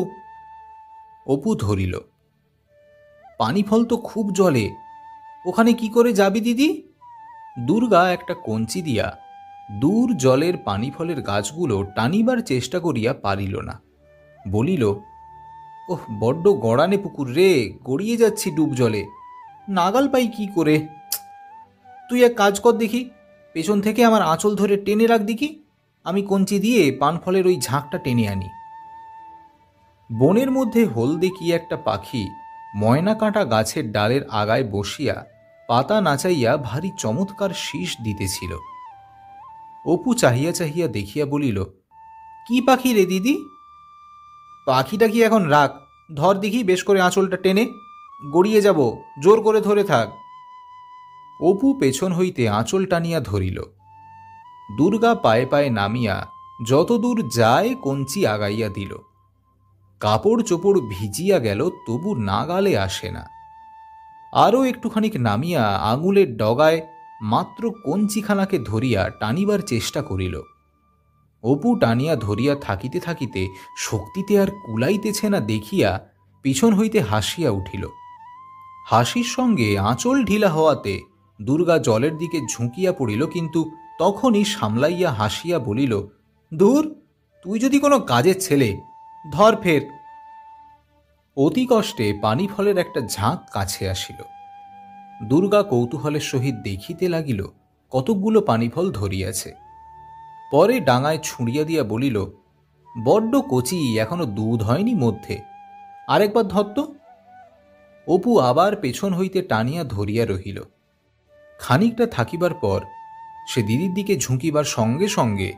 Speaker 1: অপু ধরিল। পানি ফল তো খুব জলে, ওখানে কি করে যাবি দিদি? দুর্গা একটা কঞ্চি দিয়া দূর জলের পানি ফলের গাছগুলো টানিবার চেষ্টা করিয়া পারিল না। বলিল, ওহ, বড্ড গড়ানে পুকুর রে, গড়িয়ে যাচ্ছি ডুব জলে, নাগাল পাই কি করে। তুই এক কাজ কর দেখি, পেছন থেকে আমার আঁচল ধরে টেনে রাখ দেখি, আমি কঞ্চি দিয়ে পানফলের ওই ঝাঁকটা টেনে আনি। বনের মধ্যে হলদে কি একটা পাখি ময়না কাঁটা গাছের ডালের আগায় বসিয়া পাতা নাচাইয়া ভারী চমৎকার শীষ দিতেছিল। অপু চাহিয়া চাহিয়া দেখিয়া বলিল, কি পাখি রে দিদি? পাখিটা কি এখন রাখ, ধর দেখি বেশ করে আঁচলটা টেনে, গড়িয়ে যাব, জোর করে ধরে থাক। অপু পেছন হইতে আঁচল টানিয়া ধরিল। দুর্গা পায়ে পায়ে নামিয়া যতদূর যায় কঞ্চি আগাইয়া দিল। কাপড় চোপড় ভিজিয়া গেল, তবু নাগালে আসে না। আরও একটুখানিক নামিয়া আঙুলের ডগায় মাত্র কঞ্চিখানাকে ধরিয়া টানিবার চেষ্টা করিল। অপু টানিয়া ধরিয়া থাকিতে থাকিতে শক্তিতে আর কুলাইতেছে না দেখিয়া পিছন হইতে হাসিয়া উঠিল। হাসির সঙ্গে আঁচল ঢিলা হওয়াতে দুর্গা জলের দিকে ঝুঁকিয়া পড়িল, কিন্তু তখনই সামলাইয়া হাসিয়া বলিল, দূর, তুই যদি কোনো কাজের ছেলে, ধর ফের। অতি কষ্টে পানি ফলের একটা ঝাঁক কাছে আসিল। দুর্গা কৌতূহলের সহিত দেখিতে লাগিল কতকগুলো পানিফল ধরিয়াছে। পরে ডাঙায় ছুঁড়িয়া দিয়া বলিল, বড্ড কচি, এখনো দুধ হয়নি মধ্যে, আরেকবার ধরত। অপু আবার পেছন হইতে টানিয়া ধরিয়া রহিল। খানিকটা থাকিবার পর সে দিদির দিকে ঝুঁকিবার সঙ্গে সঙ্গে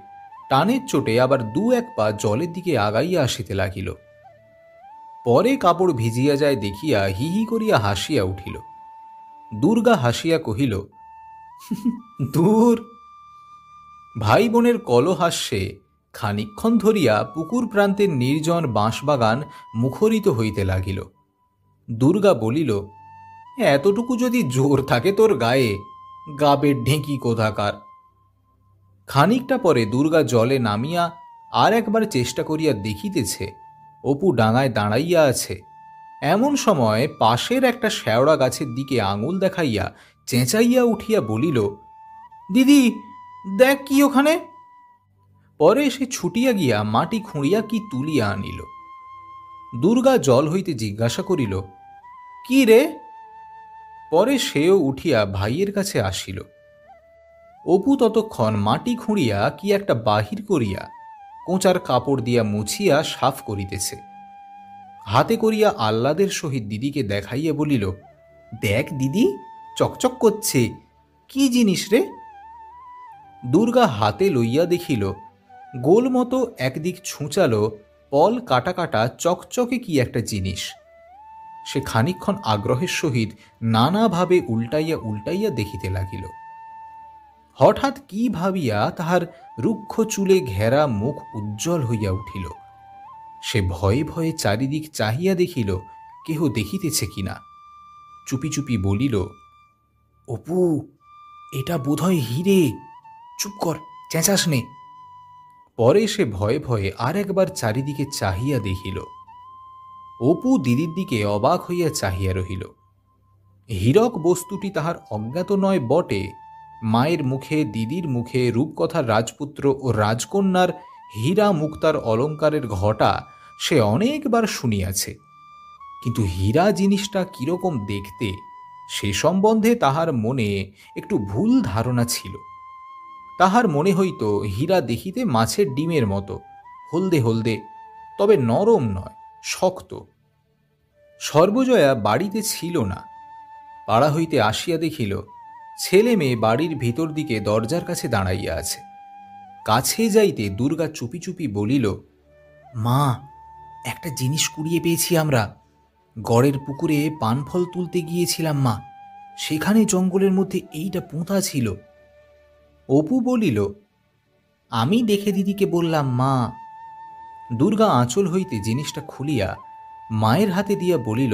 Speaker 1: টানের চোটে আবার দু এক পা জলের দিকে আগাইয়া আসিতে লাগিল। পরে কাপড় ভিজিয়া যায় দেখিয়া হি হি করিয়া হাসিয়া উঠিল। দুর্গা হাসিয়া কহিল, দূর। ভাই বোনের কলহাস্যে খানিকক্ষণ ধরিয়া পুকুর প্রান্তের নির্জন বাঁশবাগান মুখরিত হইতে লাগিল। দুর্গা বলিল, এতটুকু যদি জোর থাকে তোর গায়ে, গাবের ঢেঁকি কোথাকার। খানিকটা পরে দুর্গা জলে নামিয়া আর একবার চেষ্টা করিয়া দেখিতেছে অপু ডাঙায় দাঁড়াইয়া আছে। এমন সময় পাশের একটা শেওড়া গাছের দিকে আঙুল দেখাইয়া চেঁচাইয়া উঠিয়া বলিল, দিদি, দেখ কি ওখানে। পরে সে ছুটিয়া গিয়া মাটি খুঁড়িয়া কি তুলিয়া আনিল। দুর্গা জল হইতে জিজ্ঞাসা করিল, কি রে? পরে সেও উঠিয়া ভাইয়ের কাছে আসিল। অপু ততক্ষণ মাটি খুঁড়িয়া কি একটা বাহির করিয়া কোঁচার কাপড় দিয়া মুছিয়া সাফ করিতেছে। হাতে করিয়া আহ্লাদের সহিত দিদিকে দেখাইয়া বলিল, দেখ দিদি, চকচক করছে, কি জিনিস রে? দুর্গা হাতে লইয়া দেখিল গোল মতো একদিক ছুঁচালো পল কাটা কাটা চকচকে কি একটা জিনিস। সে খানিকক্ষণ আগ্রহের সহিত নানাভাবে উল্টাইয়া উল্টাইয়া দেখিতে লাগিল। হঠাৎ কি ভাবিয়া তাহার রুক্ষ চুলে ঘেরা মুখ উজ্জ্বল হইয়া উঠিল। সে ভয়ে ভয়ে চারিদিক চাহিয়া দেখিল কেহ দেখিতেছে কিনা। চুপি চুপি বলিল, অপু, এটা বোধহয় হিরে, চুপ কর, চেঁচাস নে। পরে সে ভয়ে ভয়ে আর একবার চারিদিকে চাহিয়া দেখিল। অপু দিদির দিকে অবাক হইয়া চাহিয়া রহিল। হীরক বস্তুটি তাহার অজ্ঞাত নয় বটে, মায়ের মুখে, দিদির মুখে রূপকথার রাজপুত্র ও রাজকন্যার হীরা মুক্তার অলঙ্কারের ঘটা সে অনেকবার শুনিয়াছে, কিন্তু হীরা জিনিসটা কিরকম দেখতে সে সম্বন্ধে তাহার মনে একটু ভুল ধারণা ছিল। তাহার মনে হইত হীরা দেখিতে মাছের ডিমের মতো, হলদে হলদে, তবে নরম নয়, শক্ত। সর্বজয়া বাড়িতে ছিল না। পাড়া হইতে আসিয়া দেখিল ছেলে মেয়ে বাড়ির ভিতর দিকে দরজার কাছে দাঁড়াইয়া আছে। কাছে যাইতে দুর্গা চুপি চুপি বলিল, মা, একটা জিনিস কুড়িয়ে পেয়েছি আমরা। গড়ের পুকুরে পানফল তুলতে গিয়েছিলাম মা, সেখানে জঙ্গলের মধ্যে এইটা পোঁতা ছিল। অপু বলিল, আমি দেখে দিদিকে বললাম মা। দুর্গা আঁচল হইতে জিনিসটা খুলিয়া মায়ের হাতে দিয়া বলিল,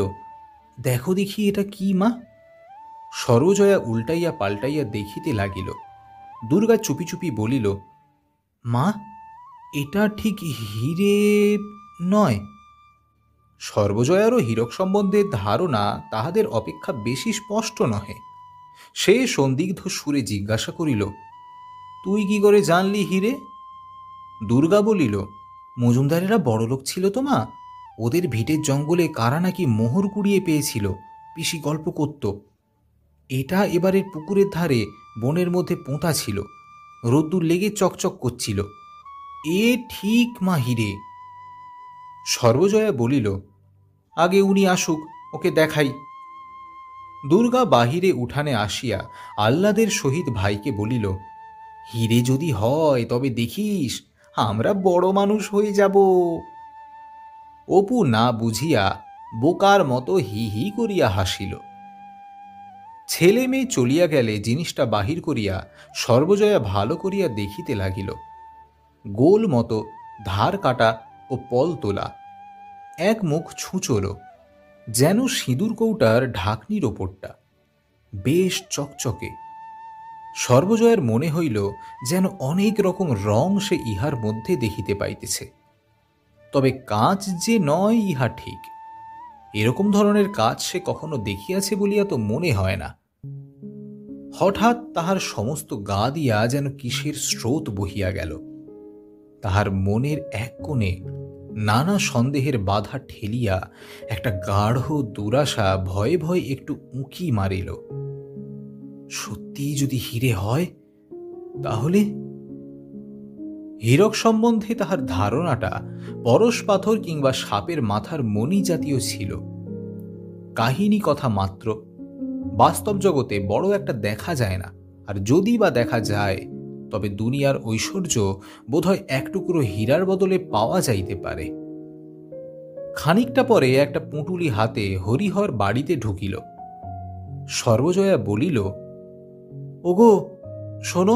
Speaker 1: দেখো দেখি এটা কি মা। সরোজয়া উল্টাইয়া পাল্টাইয়া দেখিতে লাগিল। দুর্গা চুপি চুপি বলিল, মা, এটা ঠিক হিরে নয়। সর্বজয়ারও হীরক সম্বন্ধে ধারণা তাহাদের অপেক্ষা বেশি স্পষ্ট নহে। সে সন্দিগ্ধ সুরে জিজ্ঞাসা করিল, তুই কি করে জানলি হিরে? দুর্গা বলিল, মজুমদারেরা বড়লোক ছিল তো মা, ওদের ভিটের জঙ্গলে কারা নাকি মোহর কুড়িয়ে পেয়েছিল, পিসি গল্প করত। এটা এবারের পুকুরের ধারে বনের মধ্যে পোঁতা ছিল, রোদ্দুর লেগে চকচক করছিল। এ ঠিক মা হিরে। সর্বজয়া বলিল, আগে উনি আসুক, ওকে দেখাই। দুর্গা বাহিরে উঠানে আসিয়া আহ্লাদের সহিত ভাইকে বলিল, হিরে যদি হয় তবে দেখিস, আমরা বড় মানুষ হয়ে যাব। অপু না বুঝিয়া বোকার মতো হি হি করিয়া হাসিল। ছেলে মেয়ে চলিয়া গেলে জিনিসটা বাহির করিয়া সর্বজয়া ভালো করিয়া দেখিতে লাগিল। গোল মতো, ধার কাটা ও পল তোলা, এক মুখ ছুঁচলো, যেন সিঁদুর কৌটার ঢাকনির ওপরটা, বেশ চকচকে। সর্বজয়ার মনে হইল যেন অনেক রকম রং সে ইহার মধ্যে দেখিতে পাইতেছে। তবে কাঁচ যে নয় ইহা ঠিক, এরকম ধরনের কাজ সে কখনো দেখিয়াছে বলিয়া তো মনে হয় না। হঠাৎ তাহার সমস্ত গা দিয়া যেন কিসের স্রোত বহিয়া গেল। তাহার মনের এক কোণে নানা সন্দেহের বাধা ঠেলিয়া একটা গাঢ় দুরাশা ভয়ে ভয়ে একটু উঁকি মারিল। সত্যিই যদি হীরে হয় তাহলে? হীরক সম্বন্ধে তাহার ধারণাটা পরশ পাথর কিংবা সাপের মাথার মণি জাতীয় ছিল, কাহিনী কথা মাত্র। বাস্তব জগতে বড় একটা দেখা যায় না, আর যদি বা দেখা যায় তবে দুনিয়ার ঐশ্বর্য বোধহয় এক টুকরো হীরার বদলে পাওয়া যাইতে পারে। খানিকটা পরে একটা পুঁটুলি হাতে হরিহর বাড়িতে ঢুকিল। সর্বজয়া বলিল, ওগো শোনো,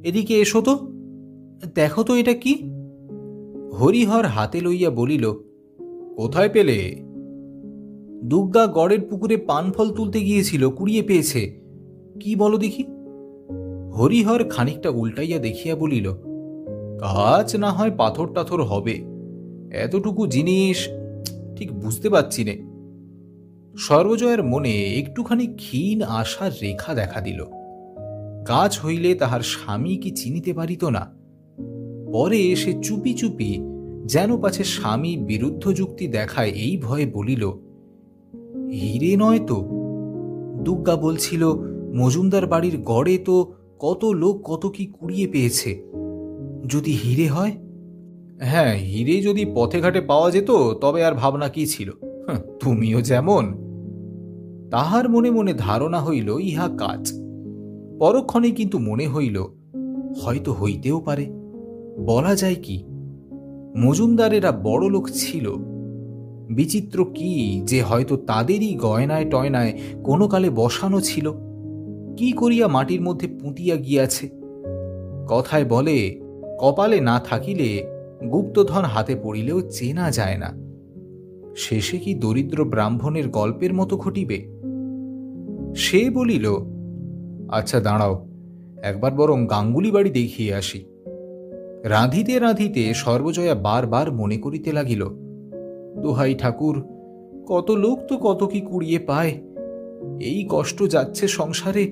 Speaker 1: এদিকে এসো তো, দেখো তো এটা কি। হরিহর হাতে লইয়া বলিল, কোথায় পেলে? দুগ্গা গড়ের পুকুরে পানফল তুলতে গিয়েছিল, কুড়িয়ে পেয়েছে। কি বলো দেখি। হরিহর খানিকটা উল্টাইয়া দেখিয়া বলিল, কাজ না হয় পাথর টাথর হবে, এতটুকু জিনিস ঠিক বুঝতে পারছি নে। সর্বজয়ের মনে একটুখানি ক্ষীণ আশার রেখা দেখা দিল। কাজ হইলে তাহার স্বামী কি চিনিতে পারিত না? পরে সে চুপি চুপি, যেন পাছে স্বামী বিরুদ্ধ যুক্তি দেখায় এই ভয়ে বলিল, হীরে নয় তো? দুগ্গা বলছিল মজুমদার বাড়ির গড়ে তো কত লোক কত কি কুড়িয়ে পেয়েছে, যদি হীরে হয়? হ্যাঁ, হীরে যদি পথে ঘাটে পাওয়া যেত তবে আর ভাবনা কি ছিল, তুমিও যেমন। তাহার মনে মনে ধারণা হইল ইহা কাজ। পরক্ষণে কিন্তু মনে হইল হয়তো হইতেও পারে, বলা যায় কি। মজুমদারেরা বড় লোক ছিল, বিচিত্র কি যে হয়তো তাদেরই গয়নায় টয়নায় কোনো কালে বসানো ছিল, কি করিয়া মাটির মধ্যে পুঁতিয়া গিয়াছে। কথায় বলে, কপালে না থাকিলে গুপ্তধন হাতে পড়িলেও চেনা যায় না। শেষে কি দরিদ্র ব্রাহ্মণের গল্পের মতো ঘটিবে? সে বলিল, আচ্ছা দাঁড়াও, একবার বরং গাঙ্গুলি বাড়ি দেখিয়ে আসি। রাঁধিতে রাঁধিতে সর্বজয়া বারবার মনে করিতে লাগিল, দোহাই ঠাকুর, কত লোক তো কত কি কুড়িয়ে পায়, এই কষ্ট যাচ্ছে সংসারে,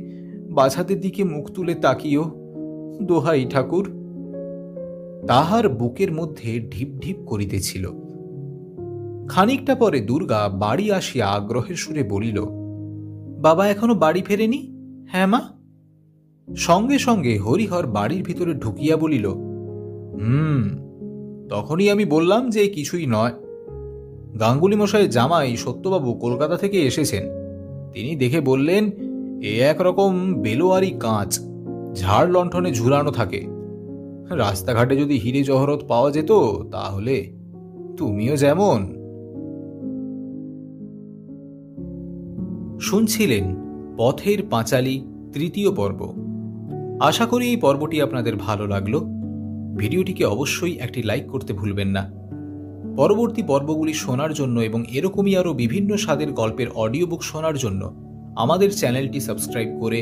Speaker 1: বাছাদের দিকে মুখ তুলে তাকিও, দোহাই ঠাকুর। তাহার বুকের মধ্যে ঢিপ ঢিপ করিতেছিল। খানিকটা পরে দুর্গা বাড়ি আসিয়া আগ্রহের সুরে বলিল, বাবা এখনো বাড়ি ফেরেনি? হ্যাঁ মা। সঙ্গে সঙ্গে হরিহর বাড়ির ভিতরে ঢুকিয়া বলিল, তখনই আমি বললাম যে কিছুই নয়। গাঙ্গুলি মশাইয়ের জামাই সত্যবাবু কলকাতা থেকে এসেছেন। তিনি দেখে বললেন, এ একরকম বেলোয়ারি কাঁচ, ঝাড় লণ্ঠনে ঝুলানো থাকে। রাস্তাঘাটে যদি হীরে জহরত পাওয়া যেত তাহলে। তুমিও যেমন। শুনছিলেন পথের পাঁচালী তৃতীয় পর্ব। আশা করি এই পর্বটি আপনাদের ভালো লাগলো। ভিডিওটিকে অবশ্যই একটি লাইক করতে ভুলবেন না। পরবর্তী পর্বগুলি শোনার জন্য এবং এরকমই আরও বিভিন্ন স্বাদের গল্পের অডিও বুক শোনার জন্য আমাদের চ্যানেলটি সাবস্ক্রাইব করে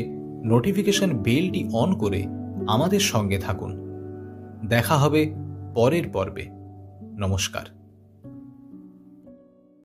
Speaker 1: নোটিফিকেশন বেলটি অন করে আমাদের সঙ্গে থাকুন। দেখা হবে পরের পর্বে। নমস্কার।